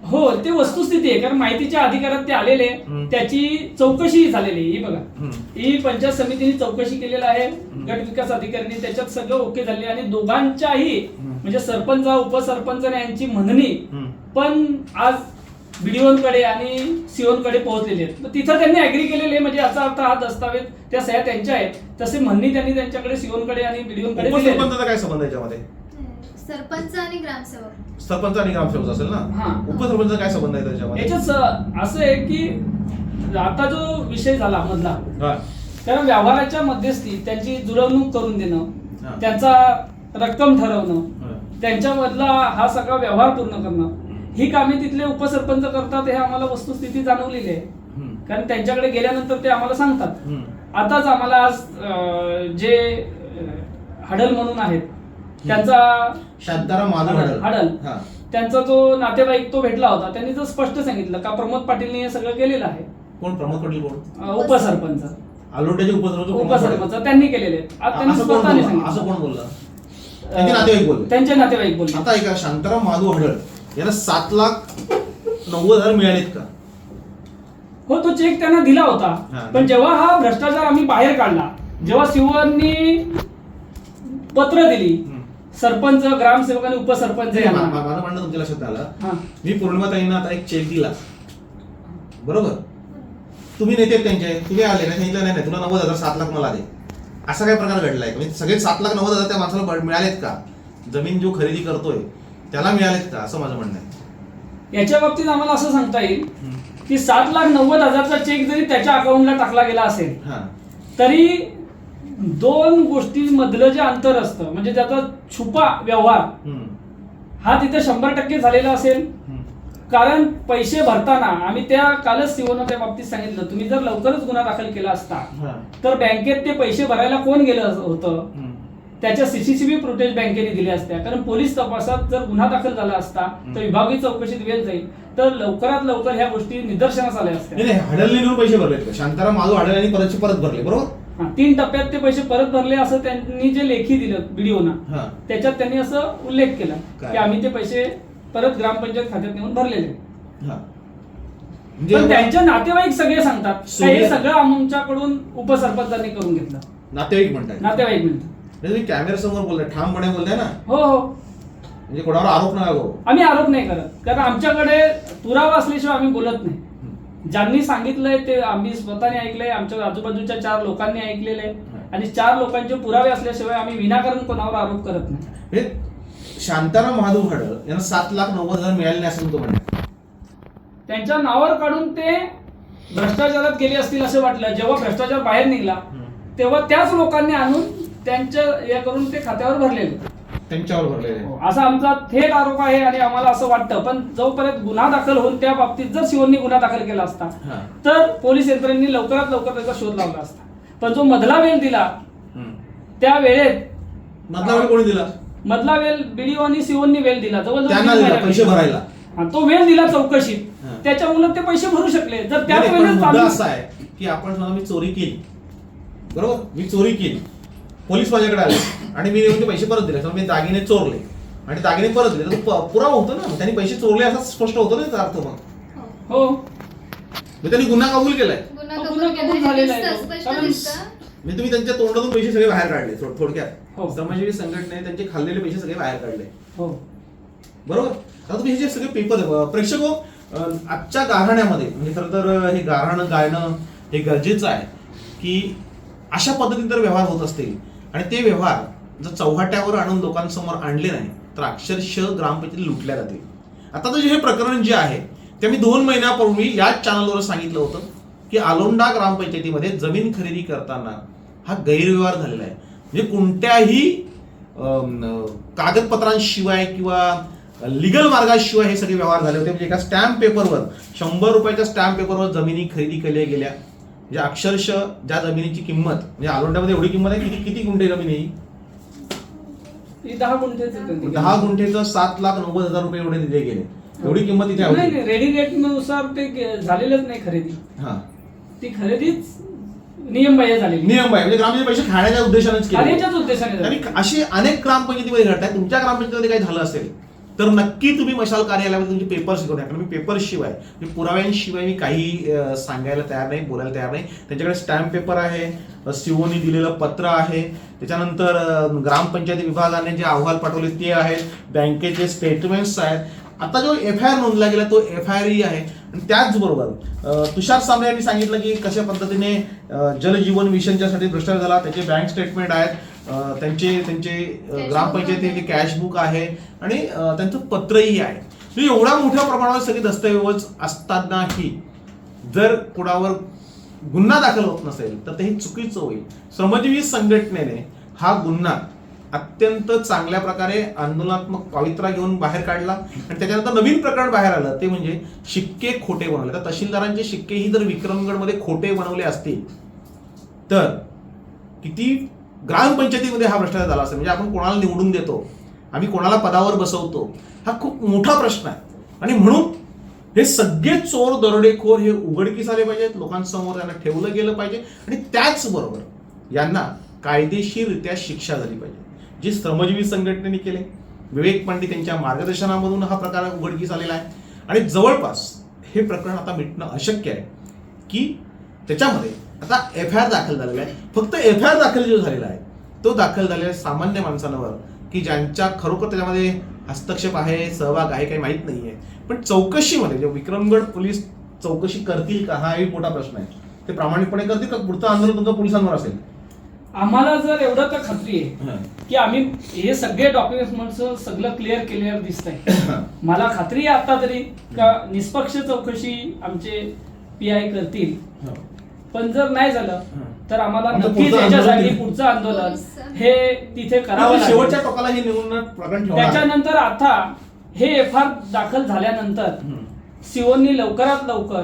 हो, ते वस्तुस्थिती आहे. कारण माहितीच्या अधिकारात ते आलेले, त्याची चौकशी झालेली आहे. ही बघा, ही पंचायत समितीने चौकशी केलेलं आहे, गट विकास अधिकाऱ्यांनी त्याच्यात सगळं ओके झाले आणि दोघांच्याही म्हणजे सरपंच, उपसरपंच यांची म्हणणी पण आज बीडीओंकडे आणि सीओंकडे पोहोचलेली आहेत. तर तिथं त्यांनी अग्री केलेले आहे. म्हणजे याचा अर्थ हा दस्तावेज त्या सह्या त्यांच्या आहेत. तसे म्हणणी त्यांनी त्यांच्याकडे सीओंकडे आणि बीडीओंकडे दिली आहे. उपसरपंचाचा काय संबंध याच्यामध्ये? सरपंच आणि ग्रामसेवक. सरपंच आणि ग्रामसेवक असेल ना? हा. उपसरपंच काय संबंध आहे त्याच्यामध्ये? याच्यात असं आहे की आता जो विषय झाला मधला, हा. कारण व्यवहाराच्या मध्यस्थी त्यांची जुळवणूक करून देणं, हा. त्यांचा रक्कम ठरवणं, हा. त्यांच्यामधला हा सगळा व्यवहार पूर्ण करणं, ही कामे तिथले उपसरपंच करतात. हे आम्हाला वस्तुस्थिती जाणवलेली आहे. कारण त्यांच्याकडे गेल्यानंतर ते आम्हाला सांगतात. आताच आम्हाला आज जे हडल म्हणून आहेत त्यांचा शांताराम माधव हडल, हा. त्यांचा जो नातेवाईक तो भेटला होता. त्यांनी तर स्पष्ट सांगितलं का प्रमोद पाटीलने हे सगळं केलेलं आहे. कोण प्रमोद पाटील कोण? उपसरपंच आलोट्याचे उपसरपंच त्यांनी केलेले आहेत. आता त्यांनी स्वतःने असं सांगितलं. कोण बोलला? त्यांचे नातेवाईक बोलले. त्यांचे नातेवाईक बोलले. आता ऐका, शांताराम महादू हडळ यांना 7,90,000 मिळालेत का? हो, तो चेक त्यांना दिला हा. होता. पण जेव्हा हा भ्रष्टाचार आम्ही बाहेर काढला, जेव्हा शिवनी पत्र दिली सरपंच, ग्रामसेवक आणि उपसरपंच यांना, माझं म्हणणं तुमच्या लक्षात आलं. हा. मी पौर्णिमाताईंना आता एक चेक दिला, बरोबर? तुम्ही नेते त्यांचे, तुम्ही आले नाही, सांगितलं नाही तुला 90,000 7 लाख मला दे, असा काय प्रकार घडलाय? म्हणजे सगळे 7,90,000 त्या माणसाला मिळालेत का? जमीन जो खरेदी करतोय त्याला मिळालेत का, असं माझं म्हणणं आहे. याच्या बाबतीत आम्हाला असं सांगता येईल की 7,90,000चा चेक जरी त्याच्या अकाउंटला टाकला गेला असेल हा. तरी दोन गोष्टींमधलं जे अंतर असतं, म्हणजे त्याचा छुपा व्यवहार हा तिथे 100% झालेला असेल. कारण पैसे भरताना आम्ही कालच सीओनं त्या बाबतीत सांगितलं, तुम्ही जर लवकरच गुन्हा दाखल केला असता तर बँकेत ते पैसे भरायला कोण गेलं होतं त्याच्या सीसीटीव्ही फुटेज बँकेने दिले असत्या. कारण पोलीस तपासात जर गुन्हा दाखल झाला असता तर विभागीय चौकशीत वेळ जाईल, तर लवकरात लवकर ह्या गोष्टी निदर्शनास आल्या असत्या. नाही, हडलने नेऊन पैसे भरलेत का? शांताराम महादू हडल यांनी परत भरले, बरोबर? 3 टप्प्यात ते पैसे परत भरले असं त्यांनी जे लेखी दिलं व्हिडिओना, त्याच्यात त्यांनी असं उल्लेख केला की आम्ही ते पैसे परत ग्रामपंचायत खात्यात नेऊन भरलेले. पण त्यांचे नातेवाईक सगळे सांगतात हे सगळं आमच्याकडून उपसरपंचांनी करून घेतलं. नातेवाईक म्हणतात. नातेवाईक म्हणतात. तुम्ही कॅमेरा समोर बोलताय, ठामपणे बोलताय ना, हो हो, म्हणजे कोणावर आरोप नका करू. आम्ही आरोप नाही करत, कारण आमच्याकडे पुरावा असल्याशिवाय आम्ही बोलत नाही. ज्यांनी सांगितलंय ते आम्ही स्वतःने ऐकलंय, आमच्या आजूबाजूच्या 4 लोकांनी ऐकलेलं आहे, आणि 4 लोकांचे पुरावे असल्याशिवाय आम्ही विनाकारण कोणावर आरोप करत नाही. शांताराम महादू हडळ यांना 7,90,000 मिळाले नाही असं तो म्हणतो. त्यांच्या नावावर काढून ते भ्रष्टाचारात गेले असतील असं वाटलं. जेव्हा भ्रष्टाचार बाहेर निघाला तेव्हा त्याच लोकांनी आणून त्यांच्या या करून ते खात्यावर भरलेले, त्यांच्यावर भरलेले, असा आमचा थेट आरोप आहे. आणि आम्हाला असं वाटतं, पण जोपर्यंत गुन्हा दाखल होऊन त्या बाबतीत जर शिवनी गुन्हा दाखल केला असता तर पोलीस यंत्रणेने लवकरात लवकर त्याचा शोध लावला असता. पण जो मधला वेळ दिला त्या वेळेत, मधला वेळ कोणी दिला? मधला वेळ बीडीओ आणि सीओनी वेळ दिला, त्यांना दिला पैसे भरायला. तो वेळ दिला चौकशीत, त्याच्यामुळे ते पैसे भरू शकले. जर त्या मुद्दा असा आहे की आपण समजा मी चोरी केली, बरोबर, मी चोरी केली, पोलीस माझ्याकडे आले आणि मी ते पैसे परत दिले, मी दागिने चोरले आणि दागिने परत दिले, तर पुरावा होतो ना, त्यांनी पैसे चोरले असा स्पष्ट होतो ना त्याचा अर्थ. मग हो, त्यांनी गुन्हा कबूल केलाय, गुन्हा गुन्हा कबूल कबूल झालेला केला, आहे. स्पष्ट कारण दिसतं. म्हणजे तुम्ही त्यांच्या तोंडातून पैसे सगळे बाहेर काढले. थोडक्यात हो. श्रमजीवी संघटने त्यांचे खाल्लेले पैसे सगळे बाहेर काढले, हो, बरोबर. आता तुम्ही हे जे सगळे पेपर, प्रेक्षको, आजच्या गाऱ्हाण्यामध्ये म्हणजे खरं तर हे गाऱ्हाणं गायनं हे गरजेचं आहे की अशा पद्धतीने जर व्यवहार होत असतील आणि ते व्यवहार जर चौहाट्यावर आणून लोकांसमोर आणले नाही तर अक्षरशः ग्रामपंचायती लुटल्या जातील. आता तर हे प्रकरण जे आहे ते मी 2 महिन्यापूर्वी याच चॅनलवर सांगितलं होतं की आलोंडा ग्रामपंचायतीमध्ये जमीन खरेदी करताना हा गैरव्यवहार झालेला आहे. म्हणजे कोणत्याही कागदपत्रांशिवाय किंवा लिगल मार्गाशिवाय हे सगळे व्यवहार झाले होते. म्हणजे एका स्टॅम्प पेपरवर 100 रुपयाच्या स्टॅम्प पेपरवर जमिनी खरेदी केल्या गेल्या. म्हणजे अक्षरशः ज्या जमिनीची किंमत, म्हणजे आलोंड्यामध्ये एवढी किंमत आहे, किती गुंठे जमीन आहे? 10 गुंठे. 10 गुंठेचं 7,90,000 रुपये एवढे दिले गेले. एवढी किंमत तिथे नाही, रेडी रेट नुसार ते झालेलंच नाही खरेदी. ती खरेदीच नियमबाह्य झालेली. नियमबाह्य म्हणजे ग्रामपंचायत पैसे खाण्याच्या उद्देशानेच केले. खाण्याच्याच उद्देशाने. आणि असे अनेक ग्रामपंचायतीमध्ये घडतात. तुमच्या ग्रामपंचायतीमध्ये काही झालं असेल तर नक्की तुम्ही मशाल कार्यालयामध्ये तुमचे पेपर शिकवता. कारण मी पेपर शिवाय, पुराव्यांशिवाय मी काही सांगायला तयार नाही, बोलायला तयार नाही. त्यांच्याकडे स्टॅम्प पेपर आहे, सीओनी दिलेलं पत्र आहे, त्याच्यानंतर ग्रामपंचायती विभागाने जे अहवाल पाठवले ते आहेत, बँकेचे स्टेटमेंट्स आहेत. आता जो FIR नोंदला गेला तो FIR आहे. आणि त्याचबरोबर तुषार सांबळे यांनी सांगितलं की कशा पद्धतीने जलजीवन मिशनच्यासाठी भ्रष्टाचार झाला, त्याचे बँक स्टेटमेंट आहेत, त्यांचे ग्रामपंचायतीचे कॅशबुक आहे आणि त्यांचं पत्रही आहे. म्हणजे एवढ्या मोठ्या प्रमाणावर सगळे दस्तऐवज असतानाही जर कोणावर गुन्हा दाखल होत नसेल तर ते हे चुकीचं होईल. श्रमजीवी संघटनेने हा गुन्हा अत्यंत चांगल्या प्रकारे आंदोलनात्मक पवित्रा घेऊन बाहेर काढला आणि त्याच्यानंतर नवीन प्रकरण बाहेर आलं ते म्हणजे शिक्के खोटे बनवले. तर तहसीलदारांचे शिक्केही जर विक्रमगडमध्ये खोटे बनवले असतील तर किती ग्रामपंचायतीमध्ये हा भ्रष्टाचार झाला असेल. म्हणजे आपण कोणाला निवडून देतो, आम्ही कोणाला पदावर बसवतो, हा खूप मोठा प्रश्न आहे. आणि म्हणून हे सगळे चोर दरोडेखोर हे उघडकीस आले पाहिजेत, लोकांसमोर त्यांना ठेवलं गेलं पाहिजे आणि त्याचबरोबर यांना कायदेशीररित्या शिक्षा झाली पाहिजे. जी श्रमजीवी संघटनेने केले, विवेक पंडित यांच्या मार्गदर्शनामधून हा प्रकार उघडकीस आलेला आहे आणि जवळपास हे प्रकरण आता मिटणं अशक्य आहे की त्याच्यामध्ये आता FIR दाखल झालेला आहे. फक्त FIR दाखल जो झालेला आहे तो दाखल झालेल्या सामान्य माणसांवर की ज्यांच्या खरोखर त्याच्यामध्ये हस्तक्षेप आहे, सहभाग आहे, काही माहीत नाहीये. पण चौकशीमध्ये जे विक्रमगड पोलीस चौकशी करतील का हा एक मोठा प्रश्न आहे. ते प्रामाणिकपणे करतील का पुढचं आंदोलन तुमचं पोलिसांवर असेल? आम्हाला जर एवढं तर खात्री आहे की आम्ही हे सगळे डॉक्युमेंट्स सगळं क्लिअर दिसतंय. मला खात्री आहे आता तरी का निष्पक्ष चौकशी आमचे PI करतील. पण जर नाही झालं तर आम्हाला नक्कीच याच्यासाठी पुढचं आंदोलन हे तिथे करावं लागेल. शेवटच्या टोकाला हे निवडणूक प्रकरण ठेवणार. त्याच्यानंतर आता हे FIR दाखल झाल्यानंतर सिओनी लवकरात लवकर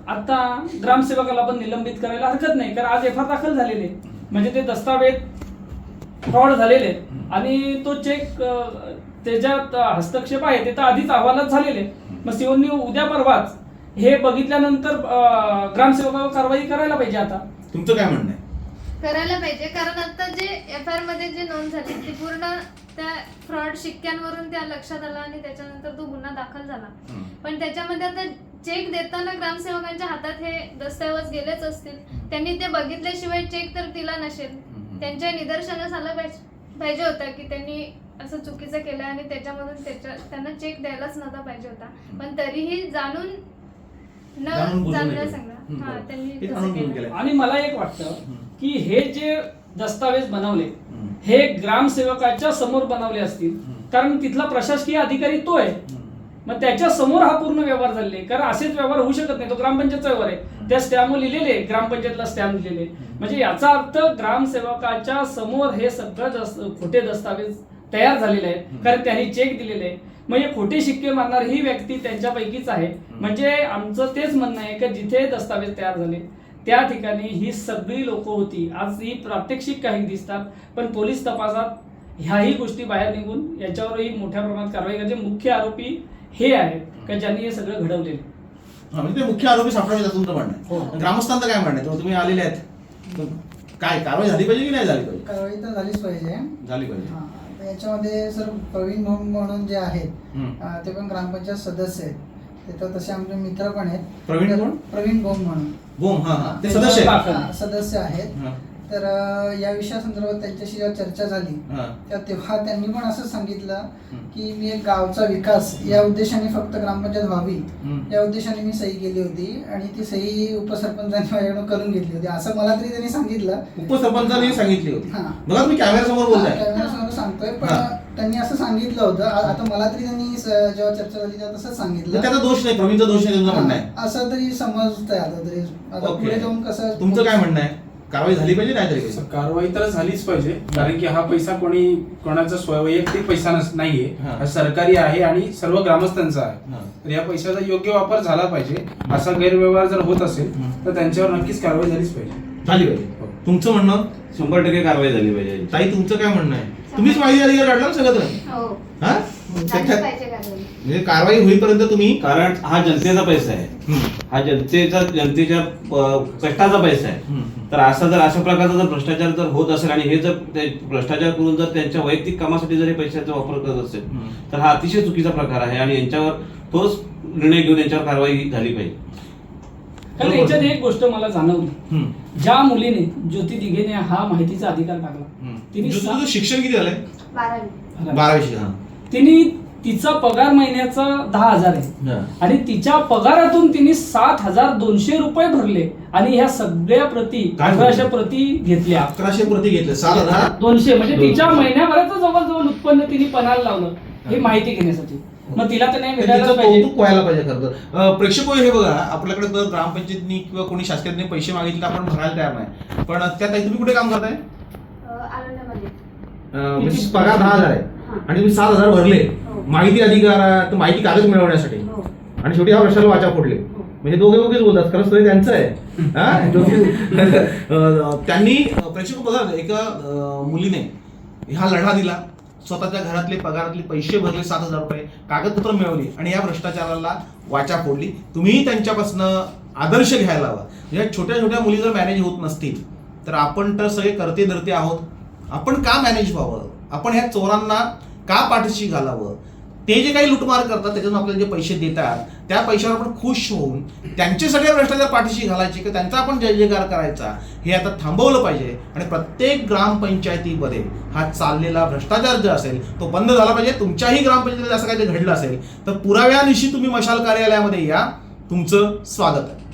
आता ग्रामसेवकाला पण निलंबित करायला हरकत नाही, कारण आज FIR दाखल झालेले म्हणजे ते दस्तावेज फ्रॉड झालेले आणि तो चेक त्याच्यात हस्तक्षेप आहे ते तर आधीच अहवालात झालेले. मग सिओनी उद्या परवाच हे बघितल्यानंतर ग्रामसेवकावर कारवाई करायला पाहिजे. आता तुमचं काय म्हणणं आहे? करायला पाहिजे, कारण आता जे FIR मध्ये जे नोंद झाली ती पूर्ण त्या फ्रॉड शिक्क्यांवरून त्या लक्षात आला आणि त्याच्यानंतर तो गुन्हा दाखल झाला. पण त्याच्यामध्ये आता चेक देताना ग्रामसेवकांच्या हातात हे दस्तऐवज गेलेच असतील. त्यांनी ते बघितल्याशिवाय चेक तर दिला नसेल. त्यांच्या निदर्शनास आलं पाहिजे होतं की त्यांनी असं चुकीचं केलं आणि त्याच्यामधून त्यांना चेक द्यायलाच नव्हता पाहिजे होता. पण तरीही जाणून सगळं त्यांनी तसं केलं. आणि मला एक वाटतं की हे जे दस्तावेज बनवले हे ग्रामसेवकाच्या समोर बनवले असतील, कारण तिथला प्रशासकीय अधिकारी तो आहे. मग त्याच्या समोर हा पूर्ण व्यवहार झालेले, कारण असेच व्यवहार होऊ शकत नाही. तो ग्रामपंचायतचा व्यवहार आहे, त्या स्टॅम्प लिहिलेले, ग्रामपंचायतला स्टॅम्प दिलेले. म्हणजे याचा अर्थ ग्रामसेवकाच्या समोर हे सगळं खोटे दस्तावेज तयार झालेले आहेत, कारण त्यांनी चेक दिलेले आहे. मग हे खोटे शिक्के मारणार ही व्यक्ती त्यांच्यापैकीच आहे. म्हणजे आमचं तेच म्हणणं आहे की जिथे दस्तावेज तयार झाले त्या ठिकाणी ही सगळी लोक होती. आज ही प्रात्यक्षिक काही दिसतात, पण पोलीस तपासात ह्याही गोष्टी बाहेर निघून याच्यावरही मोठ्या प्रमाणात कारवाई करायचे. मुख्य आरोपी हे आहेत का ज्यांनी हे सगळं घडवलेलं. म्हणजे ते मुख्य आरोपी सापडावे तुमचं म्हणणं आहे. ग्रामस्थांचं काय म्हणणं आहे? तुम्ही आलेले आहेत, काय कारवाई झाली पाहिजे की नाही झाली पाहिजे? कारवाई तर झालीच पाहिजे. झाली पाहिजे. याच्यामध्ये सर प्रवीण भोम म्हणून जे आहेत ते पण ग्रामपंचायत सदस्य आहेत. ते तर तसे आमचे मित्र पण आहेत. प्रवीण भोम म्हणून ते सदस्य आहेत. तर या विषयासंदर्भात त्यांच्याशी जेव्हा चर्चा झाली तेव्हा त्यांनी पण असं सांगितलं की मी एक गावचा विकास या उद्देशाने फक्त ग्रामपंचायत व्हावी या उद्देशाने मी सही केली होती आणि ती सही उपसरपंचांनी माझ्याकडून करून घेतली होती असं मला तरी त्यांनी सांगितलं. उपसरपंचांनी सांगितली होती? बघा मी कॅमेऱ्यासमोर बोलतोय, कॅमेऱ्यासमोर सांगतोय, पण त्यांनी असं सांगितलं होतं. आता मला तरी त्यांनी जेव्हा चर्चा झाली तेव्हा तसंच सांगितलं. त्याचा दोष नाही, प्रवीणचा दोष नाही तुमचं म्हणणं आहे असं तरी समजतंय. आता तरी आता पुढे जाऊन कसं तुमचं काय म्हणणं आहे? कारवाई झाली पाहिजे नाही झाली पाहिजे? कारवाई तर झालीच पाहिजे, कारण की हा पैसा कोणाचा वैयक्तिक पैसा नाहीये, हा सरकारी आहे आणि सर्व ग्रामस्थांचा आहे. तर या पैशाचा योग्य वापर झाला पाहिजे. असा गैरव्यवहार जर होत असेल तर त्यांच्यावर नक्कीच कारवाई झालीच पाहिजे. झाली पाहिजे. तुमचं म्हणणं? 100% कारवाई झाली पाहिजे. ताई तुमचं काय म्हणणं आहे? तुम्हीच माहिती अधिकार काढला ना सगळं? म्हणजे कारवाई होईपर्यंत तुम्ही, कारण हा जनतेचा पैसा आहे, हा जनतेच्या कष्टाचा पैसा आहे. तर अशा प्रकारचा जर भ्रष्टाचार जर होत असेल आणि हे जर भ्रष्टाचार करून जर त्यांच्या वैयक्तिक कामासाठी जर हे पैशाचा वापर करत असेल तर हा अतिशय चुकीचा प्रकार आहे आणि यांच्यावर ठोस निर्णय घेऊन यांच्यावर कारवाई झाली पाहिजे. कारण याच्यात एक गोष्ट मला जाणवली, ज्या मुलीने ज्योती दिघेने हा माहितीचा अधिकार टाकला, तिने शिक्षण किती झालंय? 12वी. तिने तिचा पगार महिन्याचा 10,000 आहे आणि तिच्या पगारातून तिने 7,200 रुपये भरले आणि ह्या सगळ्या प्रती 1100 प्रती घेतल्या. 1100 प्रती घेतल्या, 7,200 म्हणजे तिच्या महिन्याभराचं जवळजवळ उत्पन्न तिने पणाला लावलं हे माहिती घेण्यासाठी. मग तिला तर नाही मिळायला पाहिजे, व्हायला पाहिजे. खरं तर प्रेक्षक हे बघा, आपल्याकडे जर ग्रामपंचायतीने किंवा कोणी शासकीय पैसे मागितले तर आपण भरायला तयार नाही. पण त्या ताई तुम्ही कुठे काम करताय? पगार 10,000 आहे आणि तुम्ही 7,000 भरले माहिती अधिकार, माहिती कागद मिळवण्यासाठी, आणि शेवटी हा प्रश्नाला वाचा फोडले. म्हणजे दोघे बोलतात, खरंच तरी त्यांचं आहे. त्यांनी प्रेक्षक बघा, एका मुलीने हा लढा दिला स्वतःच्या घरातले पगारातले पैसे भरले 7,000 रुपये, कागदपत्र मिळवली आणि या भ्रष्टाचाराला वाचा फोडली. तुम्हीही त्यांच्यापासून आदर्श घ्यायला हवा. म्हणजे छोट्या छोट्या मुली जर मॅनेज होत नसतील तर आपण तर सगळे करते धरते आहोत. आपण का मॅनेज व्हावं? आपण ह्या चोरांना का पाठीशी घालावं? ते जे काही लुटमार करतात त्याच्यातून आपल्याला जे पैसे देतात त्या पैशावर आपण खुश होऊन त्यांचे सगळे भ्रष्टाचार पाठीशी घालायचे की त्यांचा आपण जय जयकार करायचा, हे आता थांबवलं पाहिजे. आणि प्रत्येक ग्रामपंचायतीमध्ये हा चाललेला भ्रष्टाचार जो असेल तो बंद झाला पाहिजे. तुमच्याही ग्रामपंचायतीमध्ये असं काही घडलं असेल तर पुराव्यानिशी तुम्ही मशाल कार्यालयामध्ये या. तुमचं स्वागत आहे.